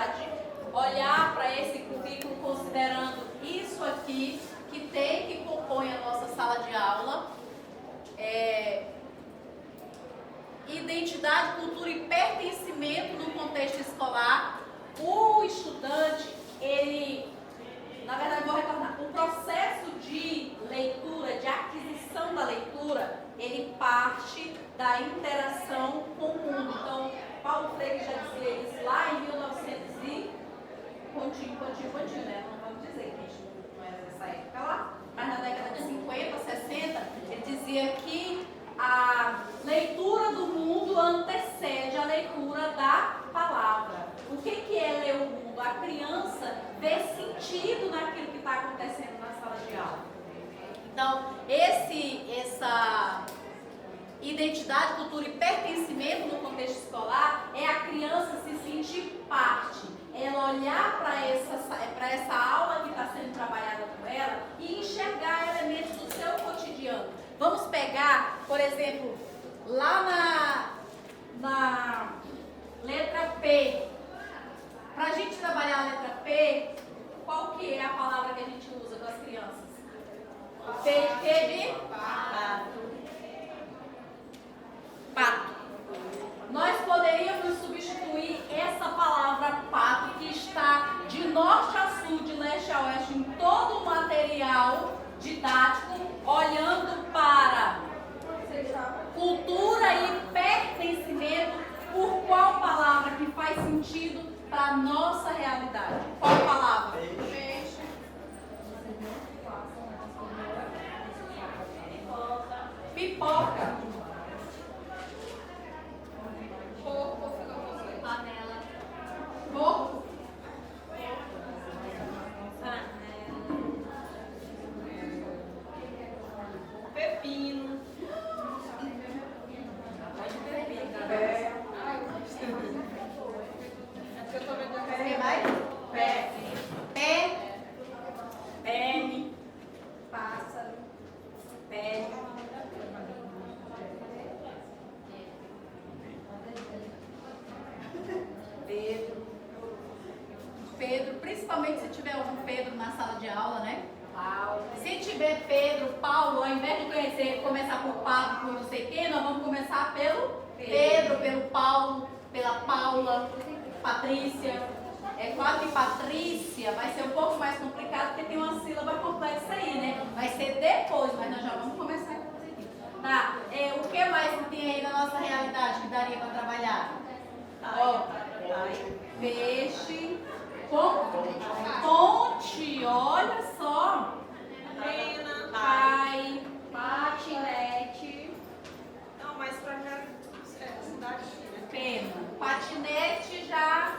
equidade, olhar para esse currículo considerando isso aqui que compõe a nossa sala de aula. Identidade, cultura e pertencimento no contexto escolar. O estudante, na verdade, vou retornar, o processo de leitura, de aquisição da leitura, ele parte da interação com o mundo. Então, Paulo Freire já dizia isso lá em 1900 e continho, né? Não vamos dizer que a gente não era nessa época lá, mas na década de 50, 60, ele dizia que a leitura do mundo antecede a leitura da palavra. O que é ler o mundo? A criança vê sentido naquilo que está acontecendo na sala de aula. Então, essa identidade, cultura e pertencimento no contexto escolar é a criança se sentir parte. Ela olhar para essa aula que está sendo trabalhada com ela e enxergar elementos do seu cotidiano. Vamos pegar, por exemplo, lá na letra P. Para a gente trabalhar a letra P, qual que é a palavra que a gente usa com as crianças? P de pato. Nós poderíamos substituir essa palavra pato, que está de norte a sul, de leste a oeste, em todo o material didático, olhando para cultura e pertencimento. Por qual palavra que faz sentido para a nossa realidade? Qual palavra? Peixe. Pipoca. Porco. Panela. Porco. Pepino. Pé mais? Pé. Pele. Pássaro. Pele. Pedro, principalmente se tiver algum Pedro na sala de aula, né? Paulo. Se tiver Pedro, Paulo, ao invés de começar por Pablo, por não sei quem, nós vamos começar pelo Pedro, pelo Paulo, pela Paula, Patrícia. É claro que Patrícia vai ser um pouco mais complicado porque tem uma sílaba complexa aí, né? Vai ser depois, mas nós já vamos começar com isso aqui. Tá? O que mais que tem aí na nossa realidade que daria para trabalhar? Ó, peixe, ponte, olha só. Pena. Pai, Patinete. Não, mas pra cá cidade, né? pena. Patinete já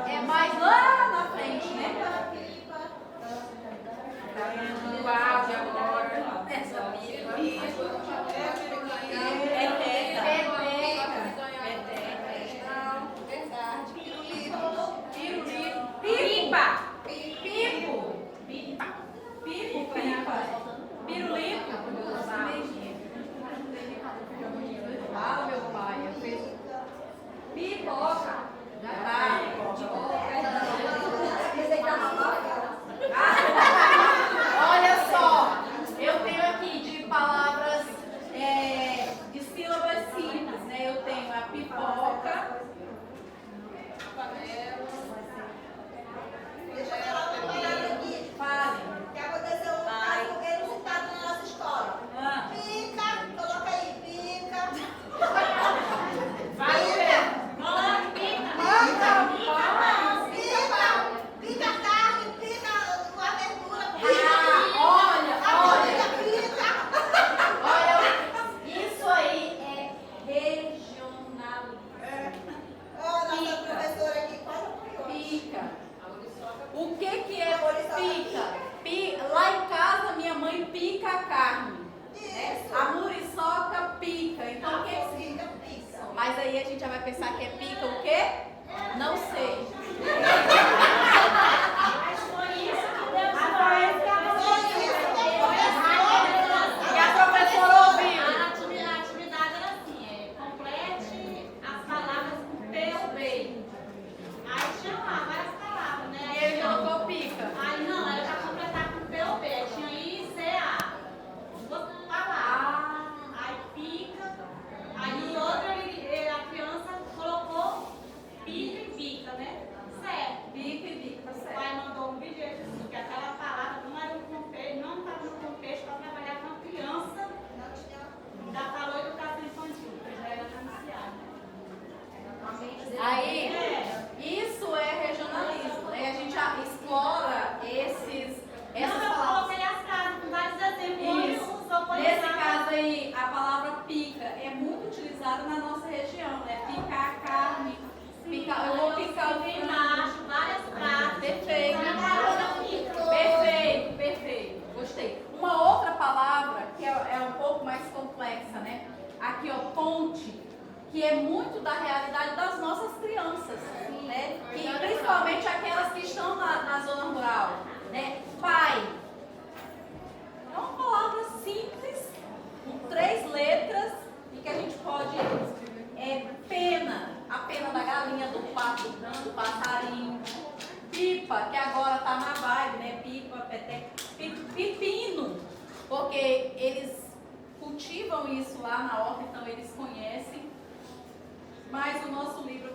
é mais lá na frente, né? Uau, de agora. Essa pipa. Pirulito. Ah, meu pai, eu fiz pipoca. Já tá. Olha só, eu tenho aqui de palavras de sílabas simples, né? Eu tenho a pipoca. Deixa eu falar uma parada aqui. Fale. Que aconteceu um caso inusitado na nossa escola. Pica, coloca aí, pica. Vai, Pica carne, pica uma verdura. Olha, isso aí é regionalismo. Nossa professora aqui quase apoiou. Pica. O que é pica? Lá em casa, minha mãe pica a carne. Isso. A muriçoca pica. Então, o que é Pica, pica. Mas aí a gente já vai pensar que é pica o quê? Não sei. Mas foi isso que Deus E a professora ouviu. A atividade era assim, complete as palavras com P ou B. Aí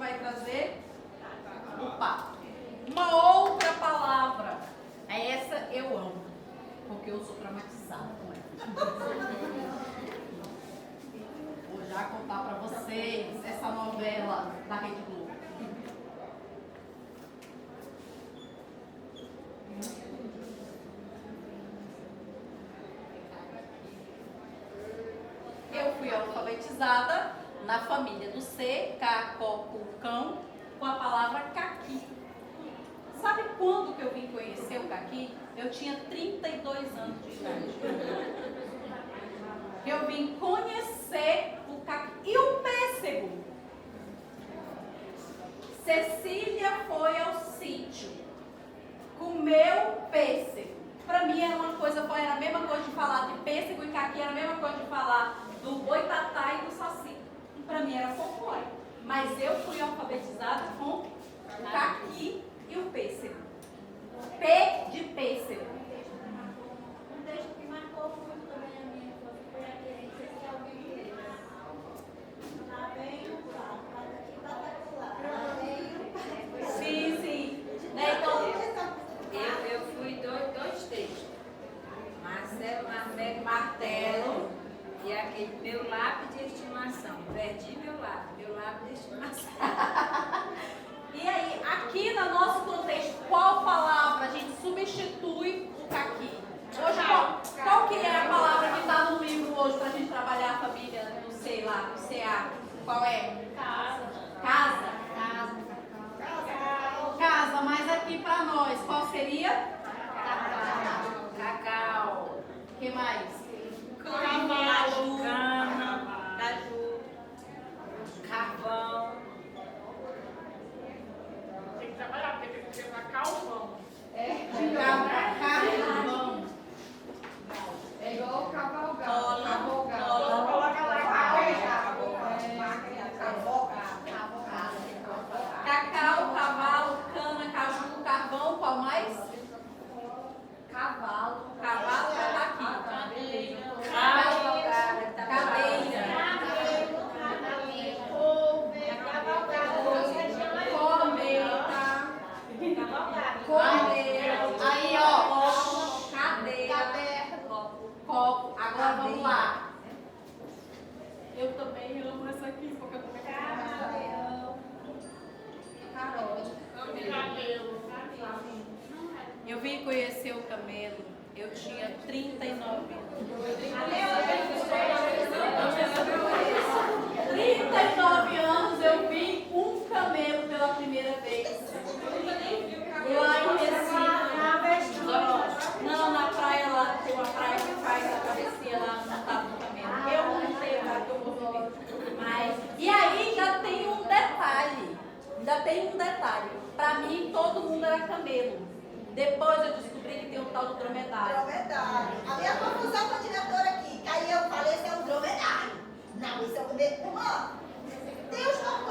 vai trazer o pá. Uma outra palavra. Essa eu amo, porque eu sou traumatizada com ela. Vou já contar para vocês essa novela da Rede Globo. Eu fui alfabetizada na família do C, cão, com a palavra caqui. Sabe quando que eu vim conhecer o caqui? Eu tinha 32 anos de idade. Eu vim conhecer o caqui e o pêssego. Cecília foi ao sítio, comeu pêssego. Para mim era uma coisa, era a mesma coisa de falar de pêssego e caqui, era a mesma coisa de falar do boitatá e do saci. Para mim era folclore. Mas eu fui alfabetizada com o caqui e o pêssego. P de pêssego. Um texto que marcou muito também a minha infância foi aquele, não sei se alguém leu. Lá vem o papo, espetacular. Sim, sim. Né? Então, Eu fui dois textos. Marcelo Martelo e aquele meu lápis de estimação. Perdi meu lápis de estimação. E aí, aqui no nosso contexto, qual palavra a gente substitui o caqui? Hoje, qual que é a palavra que está no livro hoje para a gente trabalhar a família do sei lá, do CA? Qual é? Casa. Casa. Casa, mas aqui para nós, qual seria? Cacau. O que mais? Caju, caju, carvão. Tem que trabalhar, porque tem que levar calvão. Carvão. É igual cavalgar. Coloca lá Cacau, cavalo, cana, caju, carvão, qual mais? Cavalo. Cavalo tá aqui. Cavalgada. Cadeira. Cometa. Aí, ó. Cadeira. Copo. Agora vamos lá. Eu também amo essa aqui, porque eu também Cabelo. Eu vim conhecer o camelo. Eu tinha 39 anos. 39 anos eu vi um camelo pela primeira vez. Lá em Recife. Não, na praia lá, tem uma praia que faz a travessia lá montado no camelo. Eu não sei lá que eu vou ver. Mas, e aí ainda tem um detalhe. Pra mim, todo mundo era camelo. Depois eu descobri que tem um tal do dromedário. Dromedário. A minha confusão com a diretora aqui, que aí eu falei que é um dromedário. Não, isso é um irmã. Tem os nomes,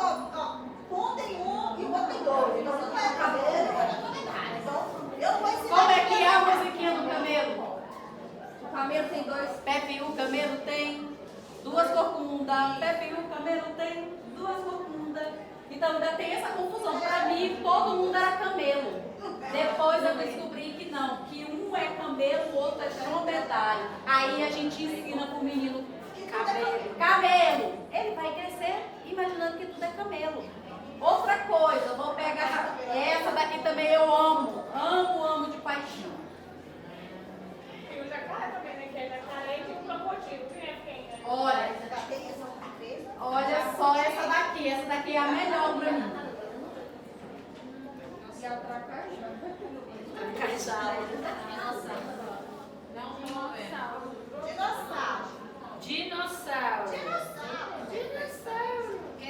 um tem um e o outro tem dois. Então, um é cabelo e o outro é dromedário. Então, eu não vou ensinar. Como é que é a musiquinha do camelo? O camelo tem dois pés e o camelo tem duas corcundas. Pé e o camelo tem duas corcundas. Então ainda tem essa confusão. Para mim, todo mundo era camelo. Depois eu descobri que não, que um é camelo, o outro é dromedário. Aí a gente ensina pro menino camelo. Ele vai crescer imaginando que tudo é camelo. Outra coisa, eu vou pegar essa daqui também, eu amo de paixão. E o jacaré também, né? Que é jacaré e um crocodilo. Quem é? Olha só essa daqui é a melhor pra mim. E a tracajá. Dinossauro.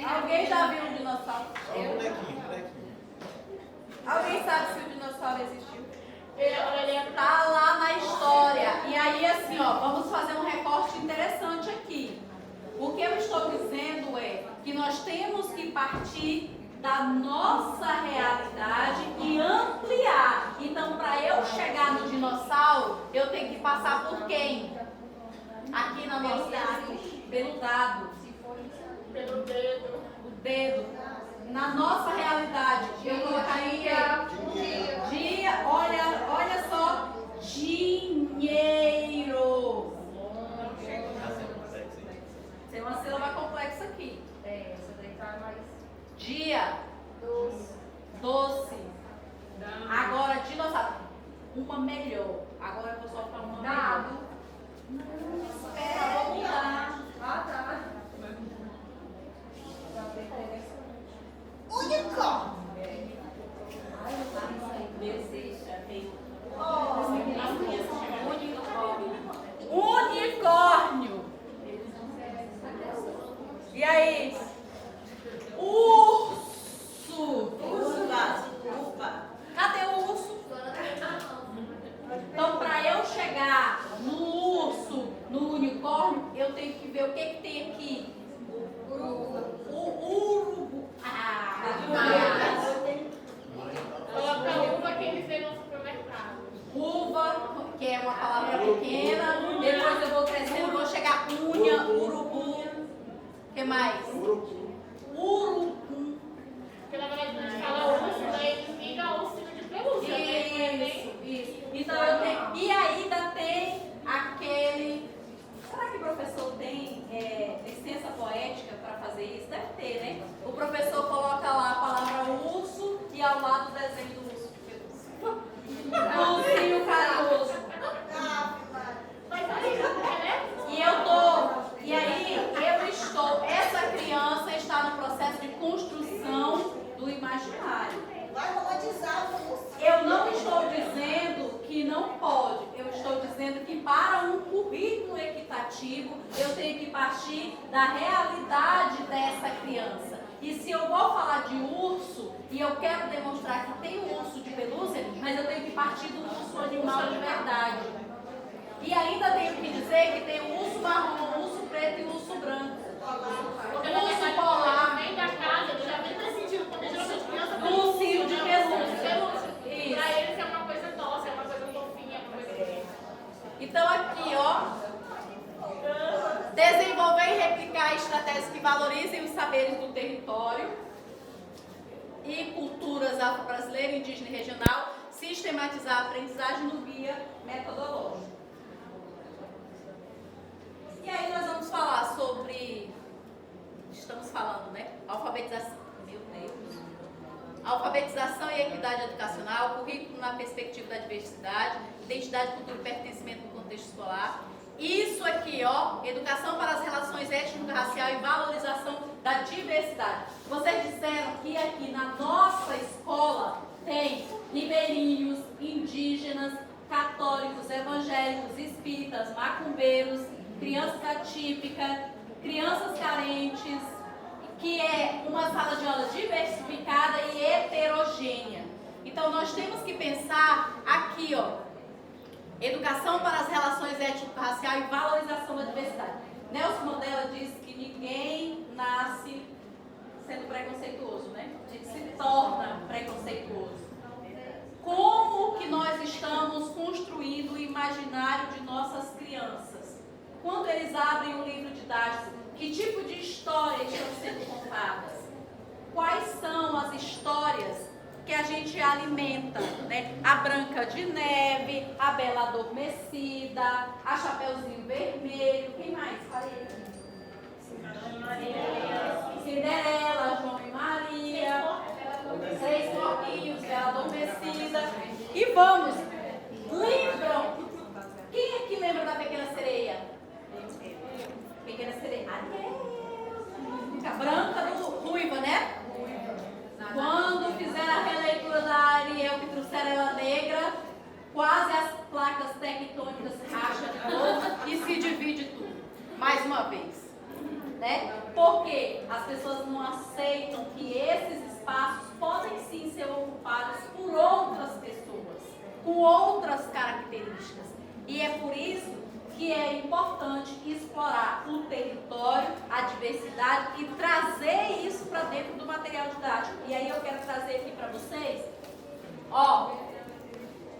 Alguém já viu um dinossauro? Bonequinho. Alguém sabe se o dinossauro existiu? Ele tá lá na história. E aí, assim, ó, vamos fazer um recorte interessante aqui. O que eu estou dizendo é que nós temos que partir da nossa realidade e ampliar. Então, para eu chegar no dinossauro, eu tenho que passar por quem? Aqui na nossa pelo dado. Pelo dedo. O dedo. na nossa realidade, eu colocaria dia, olha só, dinheiro. Tem uma sílaba complexa aqui. Essa daí tá mais. Dia, doce. Agora, dinossauro. Uma melhor. Agora eu vou soltar uma melhor. Dado. Não, espera, vou mudar. Ah, tá. Unicórnio. Unicórnio. E aí? Urso. Cadê o urso? Então, para eu chegar no urso, no unicórnio, eu tenho que ver o que tem aqui. O urubu. Coloca uva que eles vê no supermercado. Uva, que é uma palavra pequena. Depois eu vou crescendo, vou chegar unha, urubu. O que mais? Urubu. Porque na verdade quando a gente fala urso, daí eles ligam ao ursinho de pelúcia. Isso. Então eu tenho. E ainda tem aquele. Será que o professor tem licença poética para fazer isso? Deve ter, né? O professor coloca lá a palavra urso e ao lado o desenho do urso. Ursinho carinhoso. Essa criança está no processo de construção do imaginário. Vai romantizar o urso. Eu não estou dizendo que não pode, eu estou dizendo que para um currículo equitativo eu tenho que partir da realidade dessa criança. E se eu vou falar de urso e eu quero demonstrar que tem um urso de pelúcia, mas eu tenho que partir do urso animal de verdade. E ainda tenho que dizer que tem o urso marrom, o urso preto e o urso branco. Porque O urso polar. vem da casa, ele já vem pressentindo, porque geralmente criança O ursinho de pelúcia. Isso. Pra eles é uma coisa doce, é uma coisa fofinha, é uma coisa bonita. Então aqui, ó. Desenvolver e replicar estratégias que valorizem os saberes do território e culturas afro-brasileira, indígena e regional. Sistematizar a aprendizagem no guia metodológico. E aí nós vamos falar sobre, estamos falando, né? Alfabetização, meu Deus. Alfabetização e equidade educacional, currículo na perspectiva da diversidade, identidade, cultura e pertencimento no contexto escolar. Isso aqui, ó, educação para as relações étnico-racial e valorização da diversidade. Vocês disseram que aqui na nossa escola tem ribeirinhos, indígenas, católicos, evangélicos, espíritas, macumbeiros, crianças atípicas, crianças carentes, que é uma sala de aula diversificada e heterogênea. Então nós temos que pensar aqui, ó, educação para as relações étnico-racial e valorização da diversidade. Nelson Mandela diz que ninguém nasce sendo preconceituoso, né? A gente se torna preconceituoso. Como que nós estamos construindo o imaginário de nossas crianças? Quando eles abrem o livro didático, que tipo de histórias estão sendo contadas? Quais são as histórias que a gente alimenta, né? A Branca de Neve, a Bela Adormecida, a Chapeuzinho Vermelho, quem mais? Cinderela, João e Maria, Três Porquinhos, Bela Adormecida. E vamos, lembram? Quem aqui lembra da Pequena Sereia? Pequena Sereia, a Branca do Ruiva, né? Quando fizeram a releitura da Ariel, que trouxeram ela negra, quase as placas tectônicas racham de novo e se divide tudo. Mais uma vez. Né? Porque as pessoas não aceitam que esses espaços podem sim ser ocupados por outras pessoas, com outras características. E é por isso que é importante explorar o território, a diversidade e trazer isso para dentro do material didático. E aí eu quero trazer aqui para vocês, ó,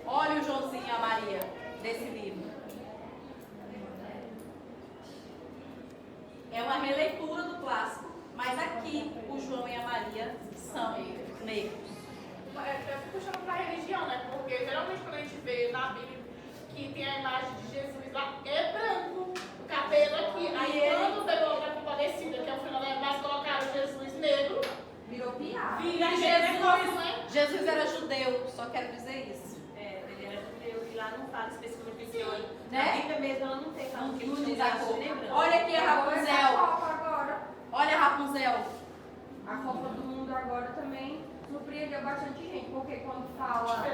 olha o Joãozinho e a Maria desse livro. É uma releitura do clássico, mas aqui o João e a Maria que tem a imagem de Jesus lá, é branco. O cabelo aqui. Aí quando pegou a Compadecida, que é o fenômeno, mas colocaram Jesus negro. Virou piada. Vira Jesus, né? Jesus era judeu, só quero dizer isso. Ele era judeu e lá não fala especificamente que olha. Né? Na Bíblia mesmo ela não tem falando que Não ele diz tinha a cor. lembrando. Olha aqui a Rapunzel. Agora, Olha a Rapunzel. a Copa do Mundo agora também surpreendeu bastante gente, porque quando fala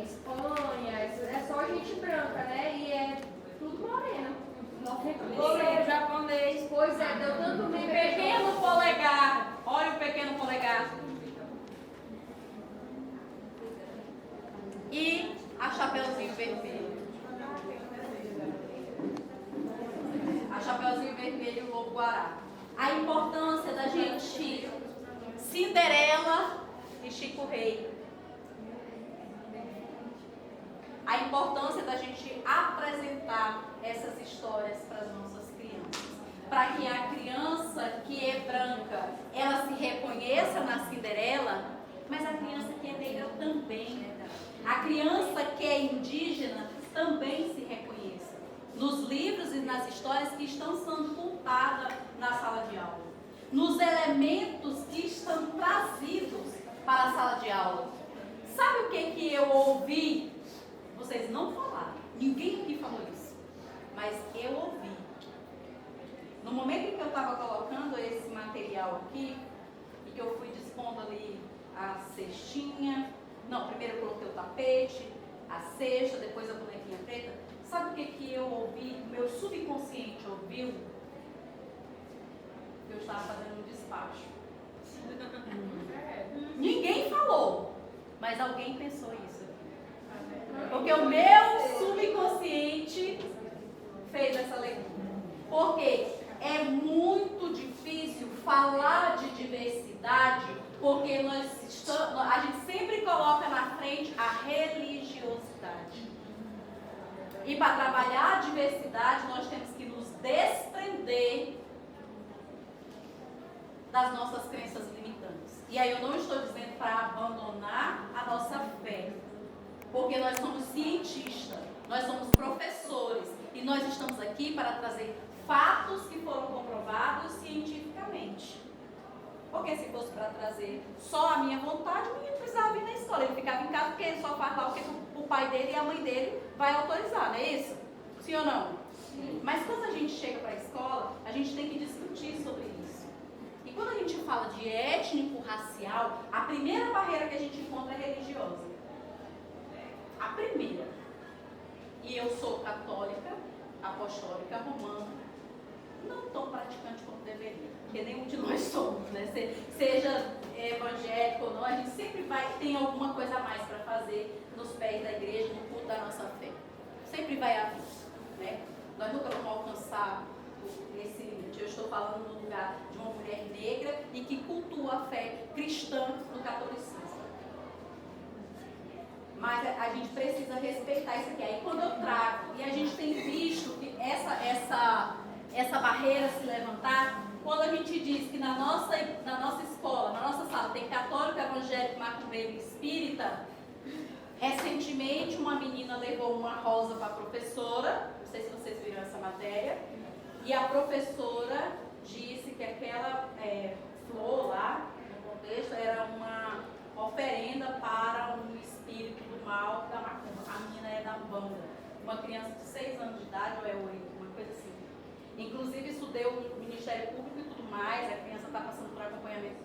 Espanha, é só gente branca, né? E é tudo moreno. 90%. Goleiro japonês. Pois é, deu tanto meme. Pequeno polegar. Olha o pequeno polegar. E a Chapeuzinho Vermelho. A Chapeuzinho Vermelho e o Lobo Guará. A importância da gente Cinderela e Chico Rei. A importância da gente apresentar essas histórias para as nossas crianças. Para que a criança que é branca, ela se reconheça na Cinderela, mas a criança que é negra também. A criança que é indígena também se reconheça. Nos livros e nas histórias que estão sendo contadas na sala de aula. Nos elementos que estão trazidos para a sala de aula. Sabe o que eu ouvi? Vocês não falaram, ninguém aqui falou isso, mas eu ouvi. No momento em que eu estava colocando esse material aqui, e que eu fui dispondo ali a cestinha, não, primeiro eu coloquei o tapete, a cesta, depois a bonequinha preta, sabe o que eu ouvi, o meu subconsciente ouviu? Eu estava fazendo um despacho. Ninguém falou, mas alguém pensou isso. Porque o meu subconsciente fez essa leitura. Porque é muito difícil falar de diversidade, porque a gente sempre coloca na frente a religiosidade. E para trabalhar a diversidade, nós temos que nos desprender das nossas crenças limitantes. E aí eu não estou dizendo para abandonar a nossa fé. Porque nós somos cientistas, nós somos professores e nós estamos aqui para trazer fatos que foram comprovados cientificamente. Porque se fosse para trazer só a minha vontade, o menino não precisava ir na escola. Ele ficava em casa porque ele só faz lá o que o pai dele e a mãe dele vai autorizar, não é isso? Sim ou não? Sim. Mas quando a gente chega para a escola, a gente tem que discutir sobre isso. E quando a gente fala de étnico-racial, a primeira barreira que a gente encontra é religiosa. A primeira. E eu sou católica, apostólica, romana, não tão praticante como deveria, porque nenhum de nós somos, né? Seja evangélico ou não, a gente sempre tem alguma coisa a mais para fazer nos pés da igreja, no culto da nossa fé. Sempre vai haver, né? Nós nunca vamos alcançar esse limite. Eu estou falando no lugar de uma mulher negra e que cultua a fé cristã no catolicismo. Mas a gente precisa respeitar isso aqui. Aí quando eu trago, e a gente tem visto que essa barreira se levantar, quando a gente diz que na nossa escola, na nossa sala, tem católico, evangélico, macumbeiro e espírita, recentemente uma menina levou uma rosa para a professora, não sei se vocês viram essa matéria, e a professora disse que aquela flor lá, no contexto, era uma oferenda para um espírito do mal da macumba. A menina é da Umbanda, uma criança de 6 anos de idade ou 8, uma coisa assim. Inclusive isso deu o Ministério Público e tudo mais, a criança está passando por acompanhamento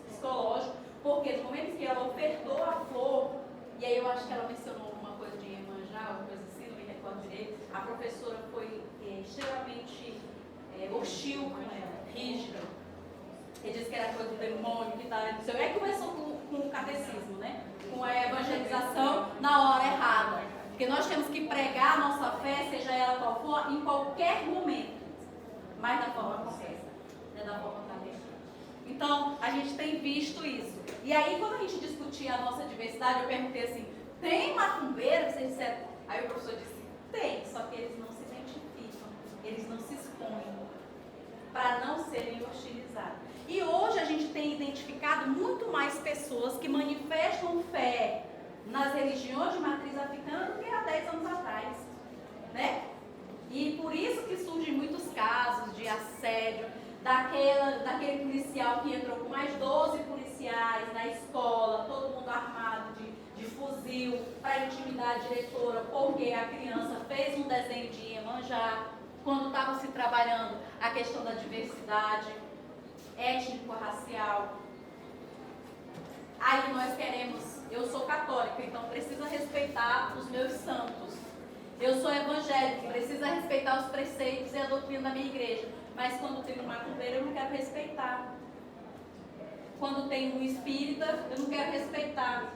psicológico, porque no momento em que ela ofertou a flor, e aí eu acho que ela mencionou alguma coisa de Iemanjá, alguma coisa assim, não me recordo direito, a professora foi extremamente hostil com ela, rígida. Ele disse que era coisa do demônio, que tal, não sei o que. Aí começou com o catecismo, né? Com a evangelização na hora errada. Porque nós temos que pregar a nossa fé, seja ela qual for, em qualquer momento. Mas da forma correta, né? Da forma correta. Então, a gente tem visto isso. E aí, quando a gente discutia a nossa diversidade, eu perguntei assim, tem macumbeiro? Vocês disseram. Aí o professor disse, tem, só que eles não se identificam, eles não se expõem, para não serem hostilizados. E hoje a gente tem identificado muito mais pessoas que manifestam fé nas religiões de matriz africana do que há 10 anos atrás, né? E por isso que surgem muitos casos de assédio, daquele policial que entrou com mais 12 policiais na escola, todo mundo armado de fuzil para intimidar a diretora, porque a criança fez um desenho de Iemanjá, quando estava se trabalhando a questão da diversidade étnico-racial. Aí nós queremos, eu sou católica, então precisa respeitar os meus santos. Eu sou evangélica, precisa respeitar os preceitos e a doutrina da minha igreja. Mas quando tem um macumbeiro, eu não quero respeitar. Quando tem um espírita, eu não quero respeitar.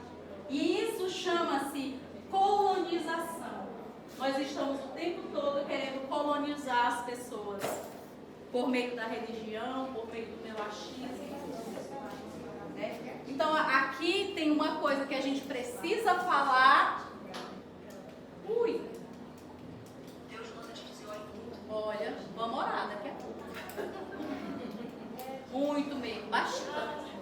E isso chama-se colonização. Nós estamos o tempo todo querendo colonizar as pessoas. Por meio da religião, por meio do meu achismo. Né? Então, aqui tem uma coisa que a gente precisa falar. Ui! Olha, vamos orar daqui a pouco. Muito mesmo, bastante.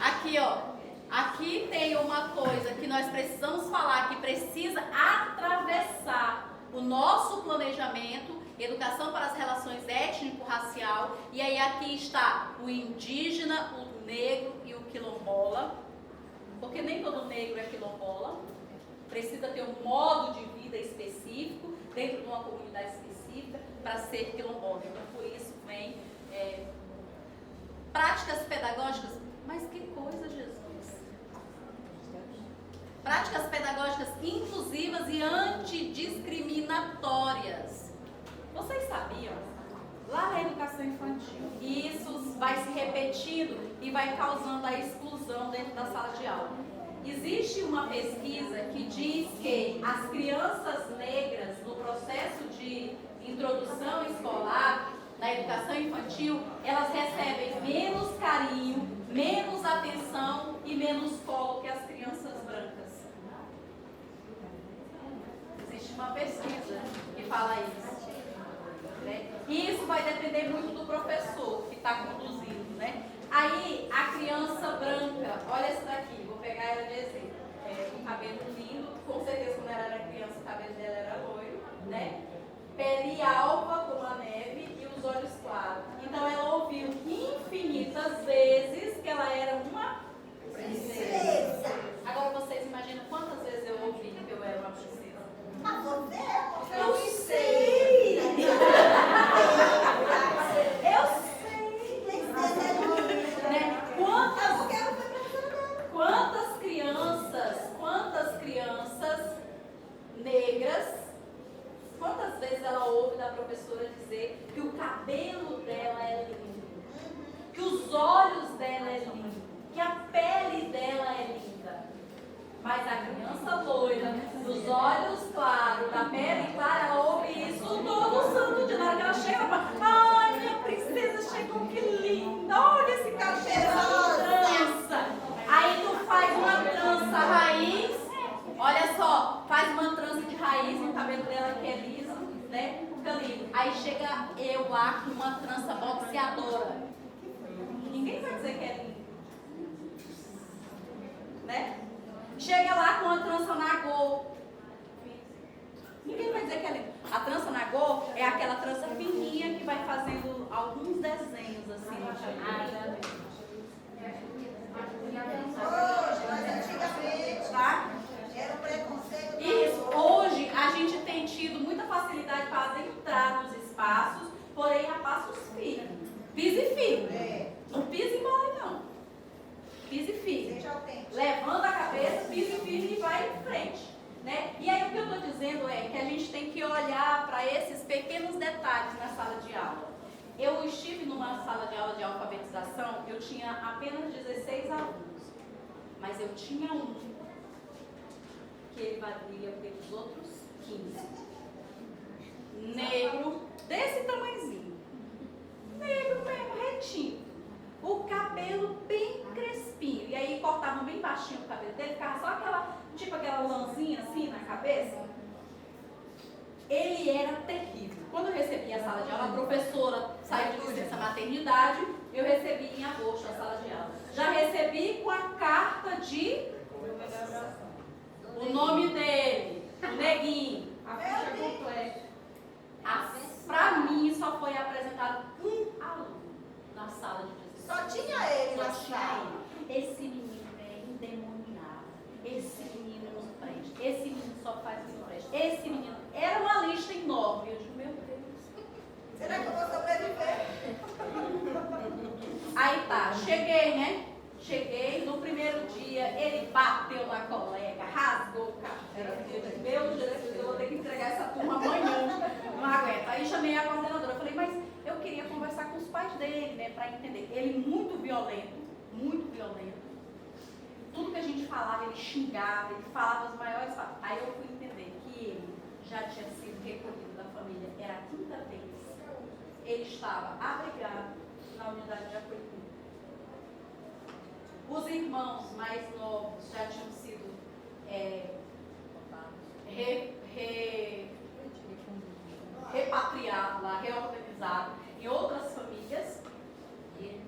Aqui, ó. Aqui tem uma coisa que nós precisamos falar, que precisa atravessar o nosso planejamento, educação para as relações étnico-racial. E aí aqui está o indígena, o negro e o quilombola. Porque nem todo negro é quilombola. Precisa ter um modo de vida específico, dentro de uma comunidade específica, para ser quilombola. Então, por isso vem práticas pedagógicas. Mas que coisa, Jesus! Práticas pedagógicas inclusivas e antidiscriminatórias. Vocês sabiam? Lá na educação infantil, isso vai se repetindo e vai causando a exclusão dentro da sala de aula. Existe uma pesquisa que diz que as crianças negras, no processo de introdução escolar, na educação infantil, elas recebem menos carinho, menos atenção e menos colo que as crianças brancas. Existe uma pesquisa que fala isso. Né? E isso vai depender muito do professor que está conduzindo. Né? Aí, a criança branca, olha essa daqui, vou pegar ela de exemplo. Um cabelo lindo, com certeza quando ela era criança o cabelo dela era loiro, né? Pele alva como a neve e os olhos claros. Então ela ouviu infinitas vezes que ela era uma princesa. Agora vocês imaginam quantas vezes eu ouvi que eu era uma princesa? Mas você é Eu sei! Eu sei! Né? Quantas crianças negras, quantas vezes ela ouve da professora dizer que o cabelo dela é lindo, que os olhos dela é lindo, que a pele dela é linda. Mas a criança loira, dos olhos claros, da pele clara, ela ouve isso todo santo dia. Na hora que ela chega, ela fala: ai, minha princesa chegou, que linda, olha esse cabelo, essa trança. Aí tu faz uma trança raiz, olha só, faz uma trança de raiz no cabelo dela que é liso, né? Fica lindo. Aí chega eu lá com uma trança boxeadora. Ninguém vai dizer que é lindo, né? Chega lá com a trança nagô. Ninguém vai dizer que é lindo. A trança nagô é aquela trança fininha que vai fazendo alguns desenhos assim no cabelo. Hoje, mas antigamente, Tá? era o preconceito. Isso. Hoje a gente tem tido muita facilidade para adentrar nos espaços, porém a passos firmes. Pise firme. Não pise mole, não. Pise firme. Seja autêntico. Levanta a cabeça, pise firme e vai em frente. Né? E aí o que eu estou dizendo é que a gente tem que olhar para esses pequenos detalhes na sala de aula. Eu estive numa sala de aula de alfabetização, eu tinha apenas 16 alunos, mas eu tinha um que ele valia pelos outros 15. Negro, desse tamanhozinho. Negro mesmo, retinho. O cabelo bem crespinho. E aí cortavam bem baixinho o cabelo dele, ficava só aquela, tipo aquela lãzinha assim na cabeça. Ele era terrível. Quando eu recebi a sala de aula, a professora saiu de licença maternidade, eu recebi em agosto a sala de aula. Já recebi com a carta de O nome dele, o Neguinho. A ficha completa. Pra mim, só foi apresentado um aluno na sala de Jesus. Só tinha ele na Só tinha sala. ele. Esse menino é endemoniado. Esse menino não presta. Esse menino só faz o que não presta. Esse menino. Era uma lista enorme. Eu digo, meu Deus. Será que eu vou sobreviver? Aí tá, cheguei, né? Cheguei, no primeiro dia, ele bateu na colega, rasgou o café. Eu disse, meu Jesus, eu vou ter que entregar essa turma amanhã. Não aguento. Aí chamei a coordenadora, falei, mas eu queria conversar com os pais dele, né, para entender. Ele muito violento, muito violento. Tudo que a gente falava, ele xingava, ele falava as maiores falas. Aí eu fui entender que ele já tinha sido recolhido da família, era a quinta vez. Ele estava abrigado na unidade de acolhimento. Os irmãos mais novos já tinham sido repatriados lá, reorganizados em outras famílias.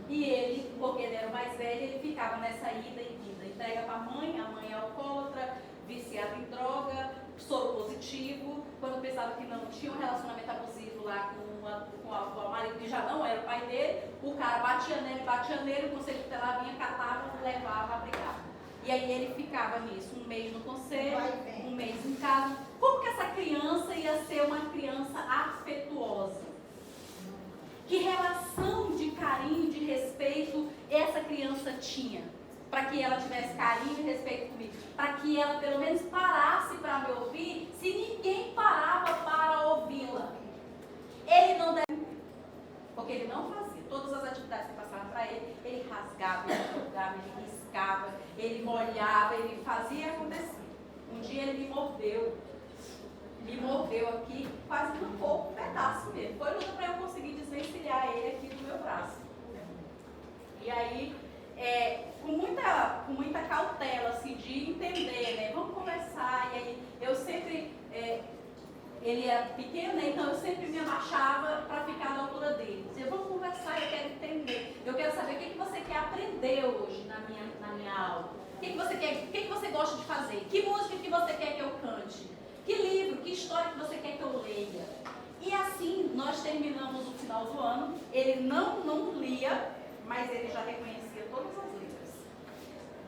E ele, porque ele era o mais velho, ele ficava nessa ida e vinda. Entrega para a mãe é alcoólatra, viciada em droga, soro positivo. Quando pensava que não tinha um relacionamento abusivo lá com o marido, que já não era o pai dele, o cara batia nele, o conselho tutelar vinha, catava, levava a brigar. E aí ele ficava nisso, um mês no conselho, um mês em casa. Como que essa criança ia ser uma criança afetuosa? Que relação de carinho, de respeito essa criança tinha? Para que ela tivesse carinho e respeito comigo? Para que ela pelo menos parasse para me ouvir, se ninguém parava para ouvi-la. Ele não deve, porque ele não fazia. Todas as atividades que passavam para ele, ele rasgava, ele jogava, ele riscava, ele molhava, ele fazia e acontecia. Um dia ele me mordeu aqui, quase arrancou um pedaço mesmo. Foi luta para eu conseguir desvencilhar ele aqui do meu braço. E aí, com muita cautela, assim, de entender, né? Vamos conversar. E aí, eu sempre, ele era pequeno, né? Então eu sempre me abaixava para ficar na altura dele. Dizia, vamos conversar, eu quero entender. Eu quero saber o que você quer aprender hoje na minha aula. O que você quer, o que você gosta de fazer? Que música que você quer que eu cante? Que livro, que história que você quer que eu leia? E assim, nós terminamos o final do ano. Ele não lia, mas ele já reconhecia todas as letras.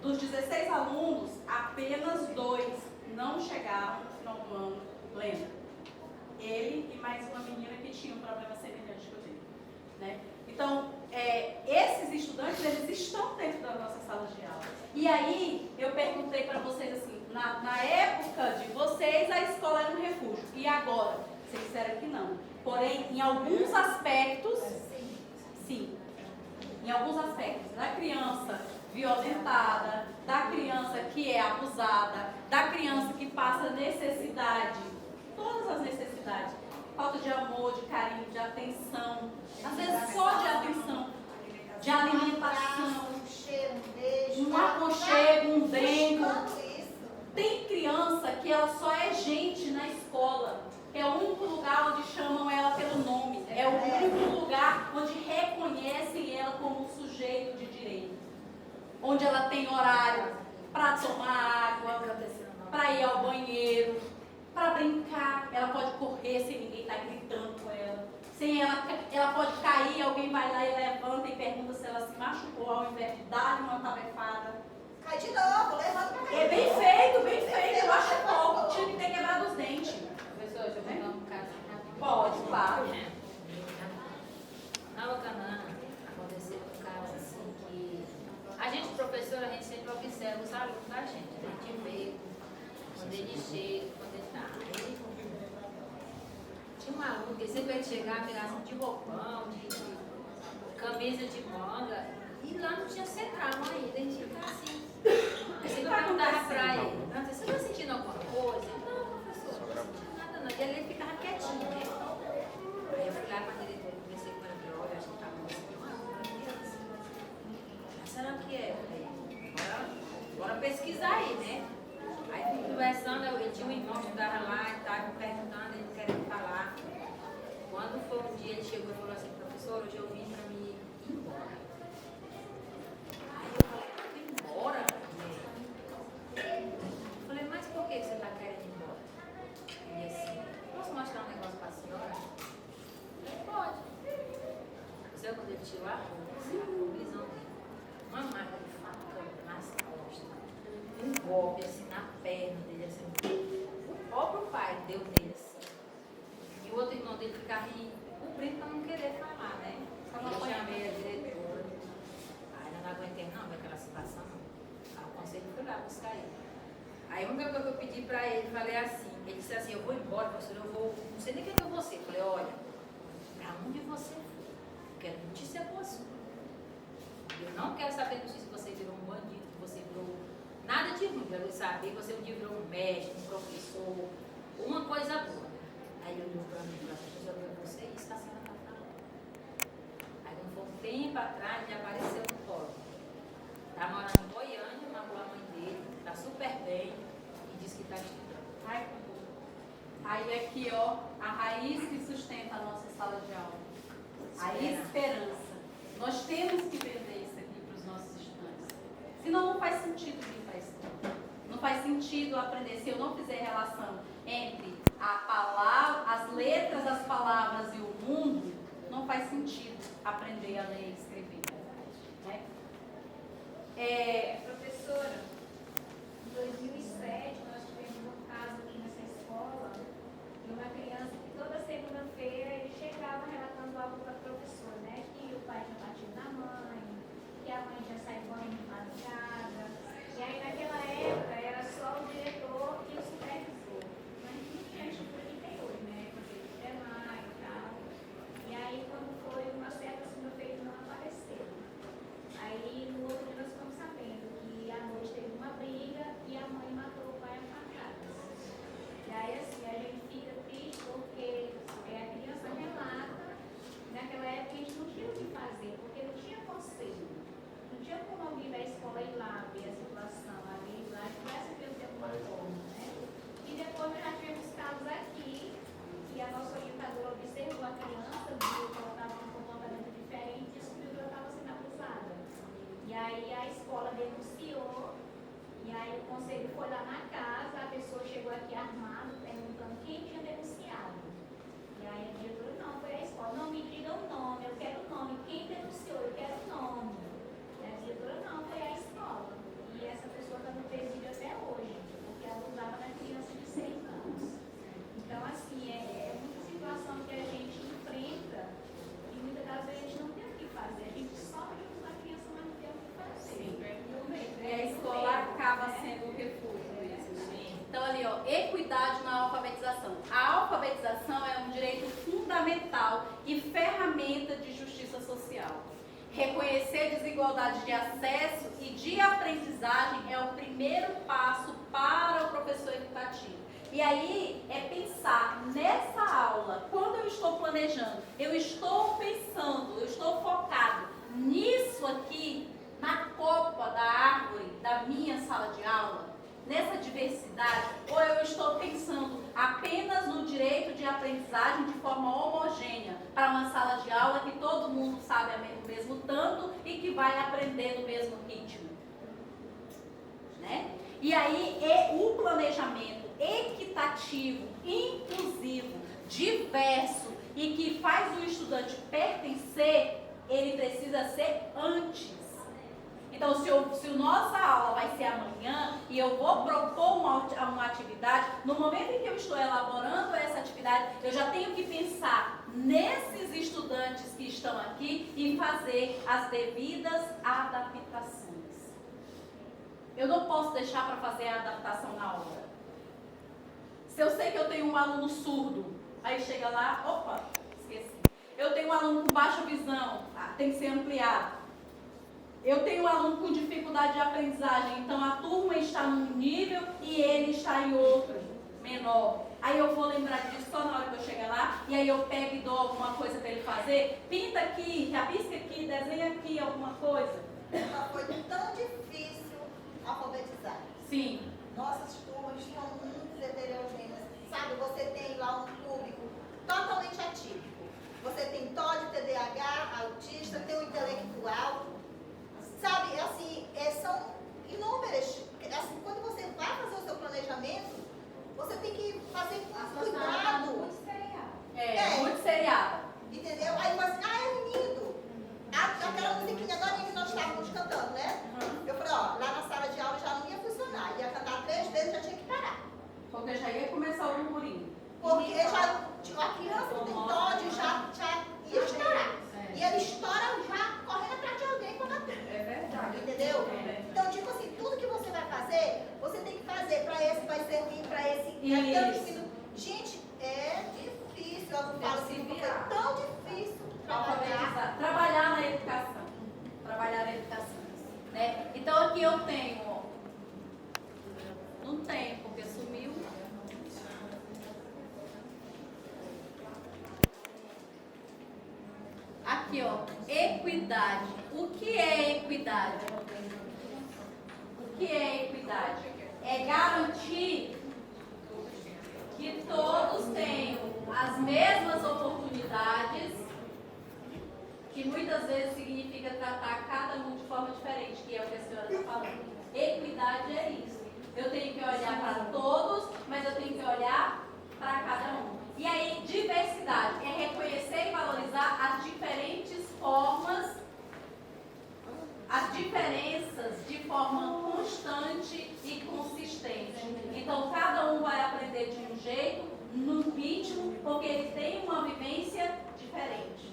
Dos 16 alunos, apenas 2 não chegaram no final do ano pleno. Ele e mais uma menina que tinha um problema semelhante que eu tenho. Né? Então, esses estudantes, eles estão dentro da nossa sala de aula. E aí, eu perguntei para vocês assim, na época de vocês, a escola era um refúgio. E agora? Vocês disseram que não. Porém, em alguns aspectos, sim. Em alguns aspectos, da criança violentada, da criança que é abusada, da criança que passa necessidade, todas as necessidades, falta de amor, de carinho, de atenção, às vezes só de atenção, de alimentação, um aconchego, um dengo. Tem criança que ela só é gente na escola. É o único lugar onde chamam ela pelo nome. É o único lugar onde reconhecem ela como um sujeito de direito. Onde ela tem horário para tomar água, para ir ao banheiro, para brincar. Ela pode correr sem ninguém estar gritando com ela. Sem ela pode cair, alguém vai lá e levanta e pergunta se ela se machucou ao invés de dar uma tabefada. Cai de novo, levanta. É bem feito, bem feito. Eu acho pouco. Tinha que ter quebrado os dentes. Professor, eu vou dar um caso rapidinho. Pode, claro. Na Ocanã, aconteceu um caso assim que a gente, professora, a gente sempre observa os alunos da gente. A gente vê quando ele chega, quando ele está. Tinha um aluno que sempre ele chegava, pegava de roupão, de camisa de manga, e lá não tinha central ainda, a gente ficava assim. Aí você perguntava pra ele, você está sentindo alguma coisa? Não, professor, não estou sentindo nada não. E ele ficava quietinho, né? Aí eu fui lá para a diretora, comecei com ele, olha, a gente está conseguindo uma aluna criança. Será o que é? Eu falei, bora pesquisar aí, né? Aí conversando, eu tinha um irmão que estudava lá e estava perguntando, ele querendo falar. Quando foi um dia, ele chegou e falou assim, professor, hoje eu vim para mim ir embora. Aí eu falei, embora? Eu falei, mas por quê? golpe assim na perna dele, assim. O próprio pai deu nele assim. E o outro irmão dele ficava cumprindo para não querer falar, né? Eu chamei a diretora. Aí eu não aguentei não, daquela situação não. Aí o conselho foi lá buscar ele. Aí a única coisa que eu pedi para ele, falei assim, ele disse assim, eu vou embora, professor, eu vou, não sei nem quem é você. Eu falei, olha, para onde você for, eu quero notícia boa sua. Eu não quero saber notícia que você virou um bandido, que você virou nada de ruim. Eu quero saber que você um dia virou um mestre, um professor, uma coisa boa. Aí ele olhou para mim e falou, professor, eu vou você isso que a senhora está falando. Aí quando foi um tempo atrás, ele apareceu no fórum. Está morando em Goiânia, mandou a mãe dele, está super bem e disse que está estudando. Aí aqui, ó, a raiz que sustenta a nossa sala de aula. A esperança. Nós temos que vender isso aqui para os nossos estudantes. Senão não faz sentido vir para a escola. Não faz sentido aprender se eu não fizer relação entre a palavra, as letras das palavras e o mundo, não faz sentido aprender a ler e escrever. Né? Professora, em 2007 nós tivemos um caso aqui nessa escola de uma criança que toda segunda-feira ele chegava relatando algo para a professora, né? Que o pai tinha batido na mãe, que a mãe tinha saído correndo de madrugada. E aí naquela época era só o diretor e o supervisor. Mas não tinha a estrutura que tem hoje, né? Conselho tutelar e tal. E aí quando foi uma certa segunda-feira não apareceu. Aí no outro dia nós ficamos sabendo que à noite teve uma briga e a mãe matou o pai a facadas. E aí assim, a gente fica triste porque a criança relata, naquela época a gente não tinha o que fazer, porque não tinha conselho. Não tinha como alguém da escola ir lá ver a situação, alguém ir lá e tivesse feito de alguma forma, né? E depois nós já tivemos casos aqui, que a nossa orientadora observou a criança, viu que ela estava com um comportamento diferente e descobriu que ela estava sendo abusada. E aí a escola denunciou, e aí o conselho foi lá na casa, a pessoa chegou aqui armado, perguntando quem tinha denunciado. E aí a diretora, não, foi a escola. Não, me diga o nome, eu quero o nome. Quem denunciou, eu quero o nome. E a diretora, não, foi a escola. E essa pessoa está no presídio até hoje, porque abusava da criança de 6 anos. Então, assim, é muita situação que a gente enfrenta e muitas das vezes a gente não tem o que fazer. A gente só ajuda a criança, mas não tem o que fazer. E a escola acaba sendo o refúgio mesmo. Então ali, ó, equidade na alfabetização. A alfabetização é um direito fundamental e ferramenta de justiça social. Reconhecer desigualdade de acesso e de aprendizagem é o primeiro passo para o professor educativo. E aí é pensar nessa aula, quando eu estou planejando, eu estou pensando, eu estou focado nisso aqui, na copa da árvore da minha sala de aula, nessa diversidade, ou eu estou pensando apenas no direito de aprendizagem de forma homogênea para uma sala de aula que todo mundo sabe o mesmo tanto e que vai aprender no mesmo ritmo, né? E aí o planejamento equitativo, inclusivo, diverso e que faz o estudante pertencer, ele precisa ser antes. Então, se a nossa aula vai ser amanhã e eu vou propor uma atividade, no momento em que eu estou elaborando essa atividade, eu já tenho que pensar nesses estudantes que estão aqui e fazer as devidas adaptações. Eu não posso deixar para fazer a adaptação na hora. Se eu sei que eu tenho um aluno surdo, aí chega lá, opa, esqueci. Eu tenho um aluno com baixa visão, tem que ser ampliado. Eu tenho um aluno com dificuldade de aprendizagem, então a turma está num nível e ele está em outro, menor. Aí eu vou lembrar disso só na hora que eu chegar lá, e aí eu pego e dou alguma coisa para ele fazer. Pinta aqui, rabisca aqui, desenha aqui alguma coisa. Nunca foi tão difícil alfabetizar. Sim. Nossas turmas tinham muito heterogêneas. Sabe, você tem lá um público totalmente atípico. Você tem TOD, TDAH, autista, tem o intelectual. Sabe, assim, são inúmeras. Assim, quando você vai fazer o seu planejamento, você tem que fazer com cuidado. Muito seriada. Muito seriada. Entendeu? Aí você, é lindo. Aquela musiquinha agora que nós estávamos cantando, né? Eu falei, ó, lá na sala de aula já não ia funcionar. Ia cantar Porque já ia começar o burburinho. Porque já, a criança não tem dó de já ia estourar. E ele estoura já correndo atrás de alguém quando atende. É verdade. Entendeu? Então, tipo assim, tudo que você vai fazer, você tem que fazer para esse, vai servir para esse. Isso. Gente, é difícil. Eu não falo assim, porque é tão difícil trabalhar na educação. Trabalhar na educação. Né? Então, aqui eu tenho, ó, não tem, porque sumiu. Aqui, ó, equidade. O que é equidade? O que é equidade? É garantir que todos tenham as mesmas oportunidades, que muitas vezes significa tratar cada um de forma diferente, que é o que a senhora está falando. Equidade é isso. Eu tenho que olhar para todos, mas eu tenho que olhar para cada um. E aí, diversidade é reconhecer e valorizar as diferentes formas, as diferenças de forma constante e consistente. Então, cada um vai aprender de um jeito, num ritmo, porque ele tem uma vivência diferente.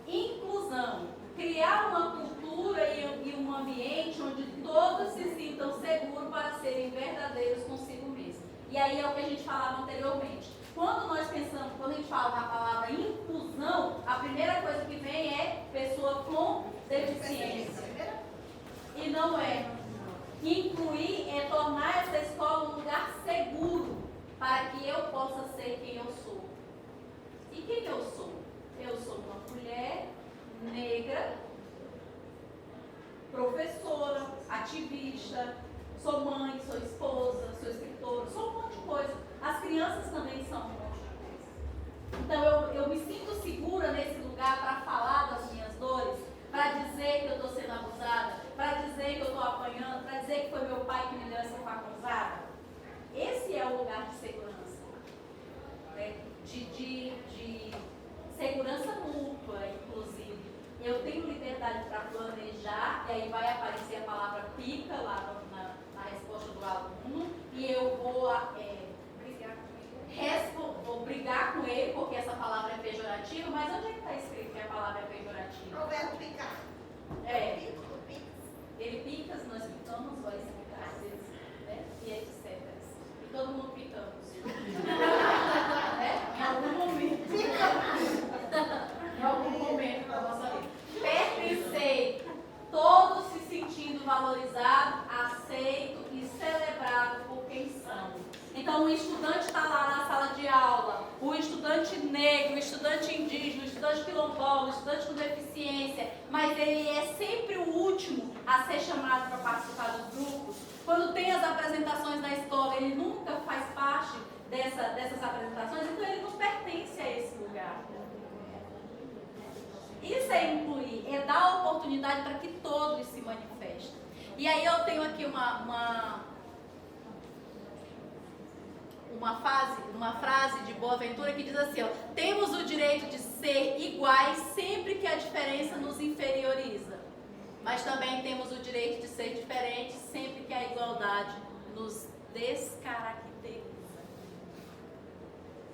Inclusão. Criar uma cultura e um ambiente onde todos se sintam seguros para serem verdadeiros consigo mesmo. E aí é o que a gente falava anteriormente. Quando nós pensamos, quando a gente fala na palavra inclusão, a primeira coisa que vem é pessoa com deficiência. E não é. Incluir é tornar essa escola um lugar seguro para que eu possa ser quem eu sou. E quem eu sou? Eu sou uma mulher negra, professora, ativista, sou mãe, sou esposa, sou escritora, sou um monte de coisa. As crianças também são um monte de coisa. Então eu me sinto segura nesse lugar para falar das minhas dores, para dizer que eu estou sendo abusada, para dizer que eu estou apanhando, para dizer que foi meu pai que me deu essa facuzada. Esse é o lugar de segurança, né? De segurança mútua, inclusive. Eu tenho liberdade para planejar, e aí vai aparecer a palavra pica lá na resposta do aluno, e eu vou brigar com ele, porque essa palavra é pejorativa, mas onde é que está escrito que a palavra é pejorativa? O verbo picar. É. Ele pica, nós picamos, vai explicar às vezes, né? E etc. E todo mundo picamos. Né? Em algum momento. Em algum momento da nossa vida. Pertencer, todos se sentindo valorizados, aceito e celebrado por quem são. Então o estudante está lá na sala de aula, o estudante negro, o estudante indígena, o estudante quilombola, o estudante com deficiência, mas ele é sempre o último a ser chamado para participar dos grupos. Quando tem as apresentações na escola, ele nunca faz parte dessas apresentações, então ele não pertence a esse lugar. Isso é incluir, é dar oportunidade para que todos se manifestem. E aí eu tenho aqui uma frase de Boaventura que diz assim, ó, temos o direito de ser iguais sempre que a diferença nos inferioriza, mas também temos o direito de ser diferentes sempre que a igualdade nos descaracteriza.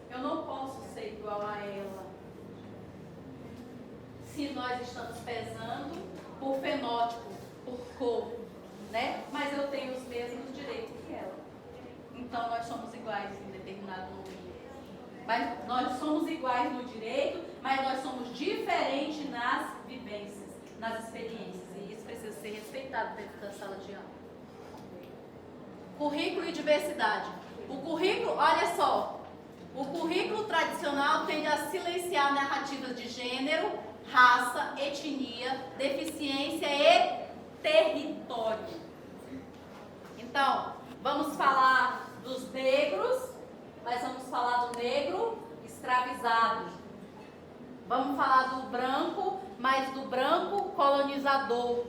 Eu não posso ser igual a ela se nós estamos pesando por fenótipo, por cor, né? Mas eu tenho os mesmos direitos que ela. Então nós somos iguais em determinado momento. Mas nós somos iguais no direito, mas nós somos diferentes nas vivências, nas experiências. E isso precisa ser respeitado dentro da sala de aula. Currículo e diversidade. O currículo, olha só, o currículo tradicional tende a silenciar narrativas de gênero, raça, etnia, deficiência e território. Então, vamos falar dos negros, mas vamos falar do negro escravizado. Vamos falar do branco, mas do branco colonizador,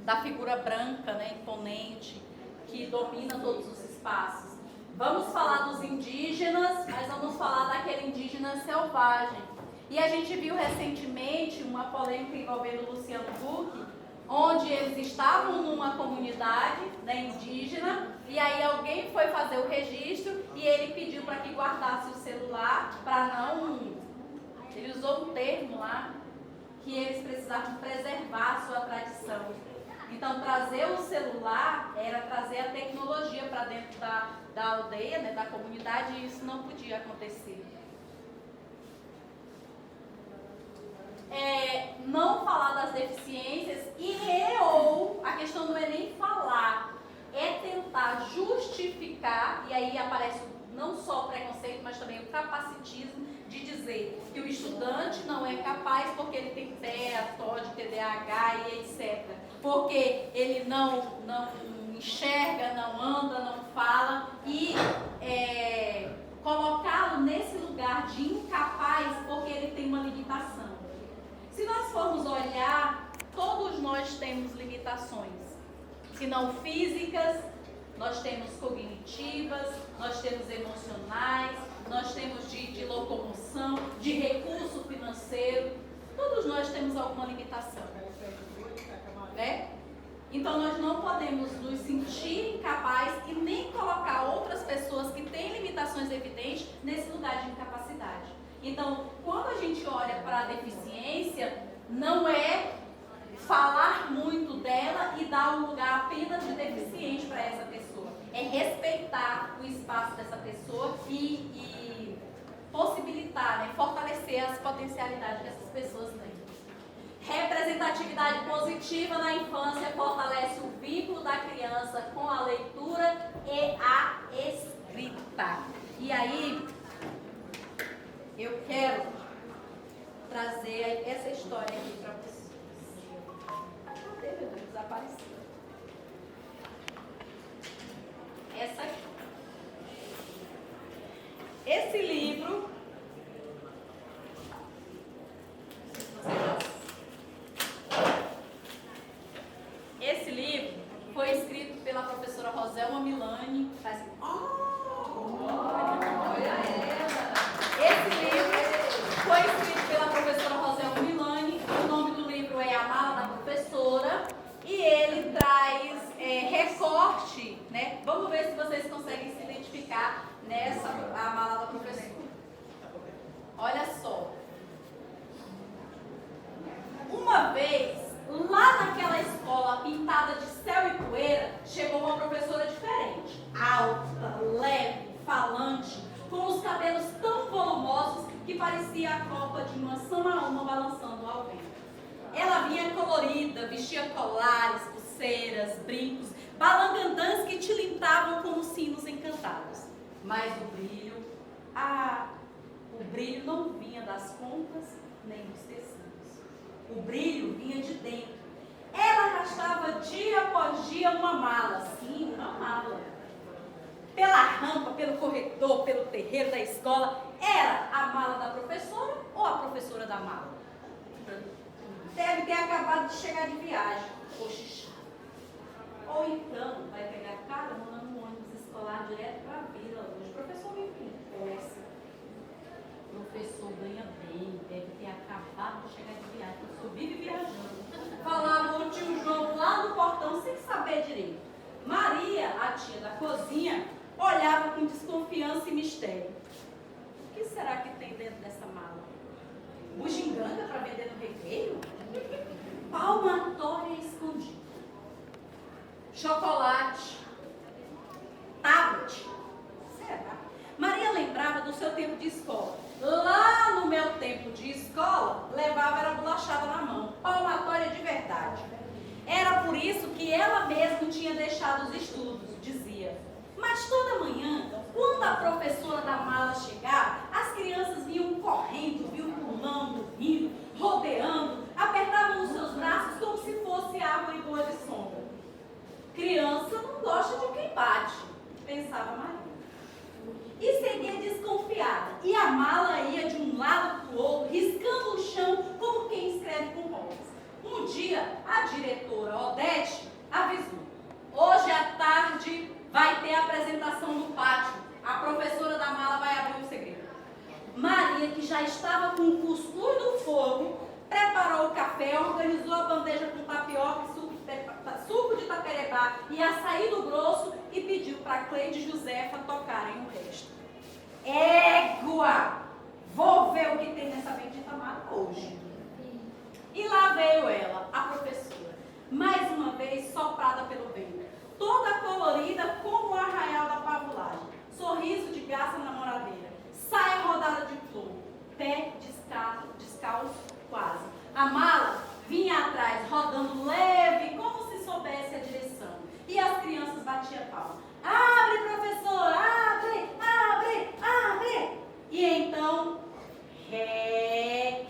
da figura branca, né, imponente, que domina todos os espaços. Vamos falar dos indígenas, mas vamos falar daquele indígena selvagem. E a gente viu recentemente uma polêmica envolvendo o Luciano Huck, onde eles estavam numa comunidade, né, indígena, e aí alguém gente foi fazer o registro e ele pediu para que guardasse o celular para não... Ele usou um termo lá que eles precisavam preservar a sua tradição. Então, trazer o celular era trazer a tecnologia para dentro da aldeia, né, da comunidade, e isso não podia acontecer. Não falar das deficiências ou a questão não é nem falar, é tentar justificar, e aí aparece não só o preconceito, mas também o capacitismo de dizer que o estudante não é capaz porque ele tem TEA, TOD, TDAH e etc. Porque ele não enxerga, não anda, não fala e colocá-lo nesse lugar de incapaz porque ele tem uma limitação. Se nós formos olhar, todos nós temos limitações, se não físicas, nós temos cognitivas, nós temos emocionais, nós temos de locomoção, de recurso financeiro, todos nós temos alguma limitação, né? Então nós não podemos nos sentir incapazes e nem colocar outras pessoas que têm limitações evidentes nesse lugar de incapacidade. Então, quando a gente olha para a deficiência, não é falar muito dela e dar um lugar apenas de deficiente para essa pessoa. É respeitar o espaço dessa pessoa e possibilitar, né, fortalecer as potencialidades que essas pessoas têm. Representatividade positiva na infância fortalece o vínculo da criança com a leitura e a escrita. E aí, eu quero trazer essa história aqui para vocês. Cadê, meu Deus? Desapareceu. Essa aqui. Esse livro, foi escrito pela professora Roselma Milani. Faz assim, olha ela! Esse livro foi escrito pela professora Roselma Milani. O nome do livro é A Mala da Professora. E ele traz recorte, né? Vamos ver se vocês conseguem se identificar nessa A Mala da Professora. Olha só. Uma vez, lá naquela escola pintada de céu e poeira, chegou uma professora diferente, alta, leve, falante, com os cabelos tão volumosos que parecia a copa de uma samaúma balançando ao vento. Ela vinha colorida, vestia colares, pulseiras, brincos, balangandãs que tilintavam como sinos encantados. Mas o brilho não vinha das contas nem dos tecidos. O brilho vinha de dentro. Ela arrastava dia após dia uma mala, sim, uma mala. Pela rampa, pelo corredor, pelo terreiro da escola, era a mala da professora ou a professora da mala? Deve ter acabado de chegar de viagem, cochichado. Ou então vai pegar carona no ônibus escolar direto para a vila hoje. Professor, enfim, essa. Professor ganha bem, deve ter acabado de chegar de viagem. Professor vive viajando. Falava o tio João lá no portão sem saber direito. Maria, a tia da cozinha, olhava com desconfiança e mistério. O que será que tem dentro dessa mala? Bugiganga para vender no recreio? Palmatória escondida. Chocolate. Tablet. Será? Maria lembrava do seu tempo de escola. Lá no meu tempo de escola, levava era bolachada na mão. Palmatória de verdade. Era por isso que ela mesma tinha deixado os estudos, dizia. Mas toda manhã, quando a professora da mala chegava, as crianças vinham correndo, vinham pulando, rindo, rodeando, apertavam os seus braços como se fosse árvore boa de sombra. Criança não gosta de quem bate, pensava Maria. E seguia desconfiada, e a mala ia de um lado para o outro, riscando o chão como quem escreve com rodas. Um dia, a diretora Odete avisou: hoje à tarde vai ter apresentação no pátio. A professora da mala vai abrir o segredo. Maria, que já estava com o cuscuz no fogo, preparou o café, organizou a bandeja com tapioca, suco de taperebá e açaí do grosso e pediu para Cleide José tocarem o resto. Égua! Vou ver o que tem nessa bendita mata hoje. E lá veio ela, a professora, mais uma vez soprada pelo vento, toda colorida como o arraial da pavulagem, sorriso de garça namoradeira, saia rodada de flor, pé descalço quase. A mala vinha atrás, rodando leve, como se soubesse a direção. E as crianças batiam palma. Abre, professora, abre, abre, abre. E então, rec,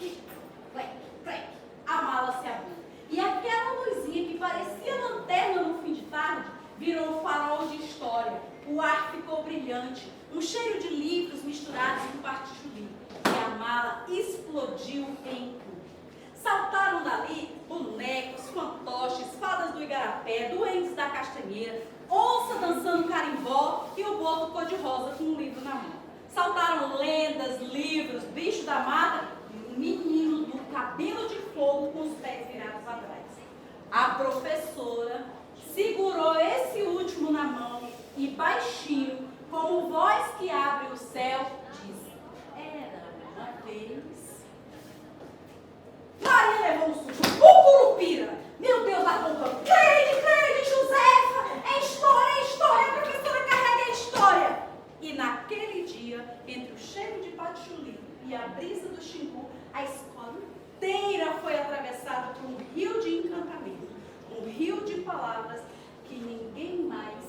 clec, clec, a mala se abriu. E aquela luzinha que parecia lanterna no fim de tarde, virou um farol de história. O ar ficou brilhante, um cheiro de livros misturados com partichuli. E a mala explodiu em tudo. Saltaram dali bonecos, fantoches, fadas do igarapé, duendes da castanheira, onça dançando carimbó e o boto cor-de-rosa com um livro na mão. Saltaram lendas, livros, bicho da mata e um menino do cabelo de fogo com os pés virados atrás. A professora segurou esse último na mão e baixinho, como voz que abre o céu, disse: era uma vez. Maria levou um susto. Curupira! Meu Deus da conta! Cleide, Josefa! É história! A professora carrega a história! E naquele dia, entre o cheiro de patchouli e a brisa do Xingu, a escola inteira foi atravessada por um rio de encantamento, um rio de palavras que ninguém mais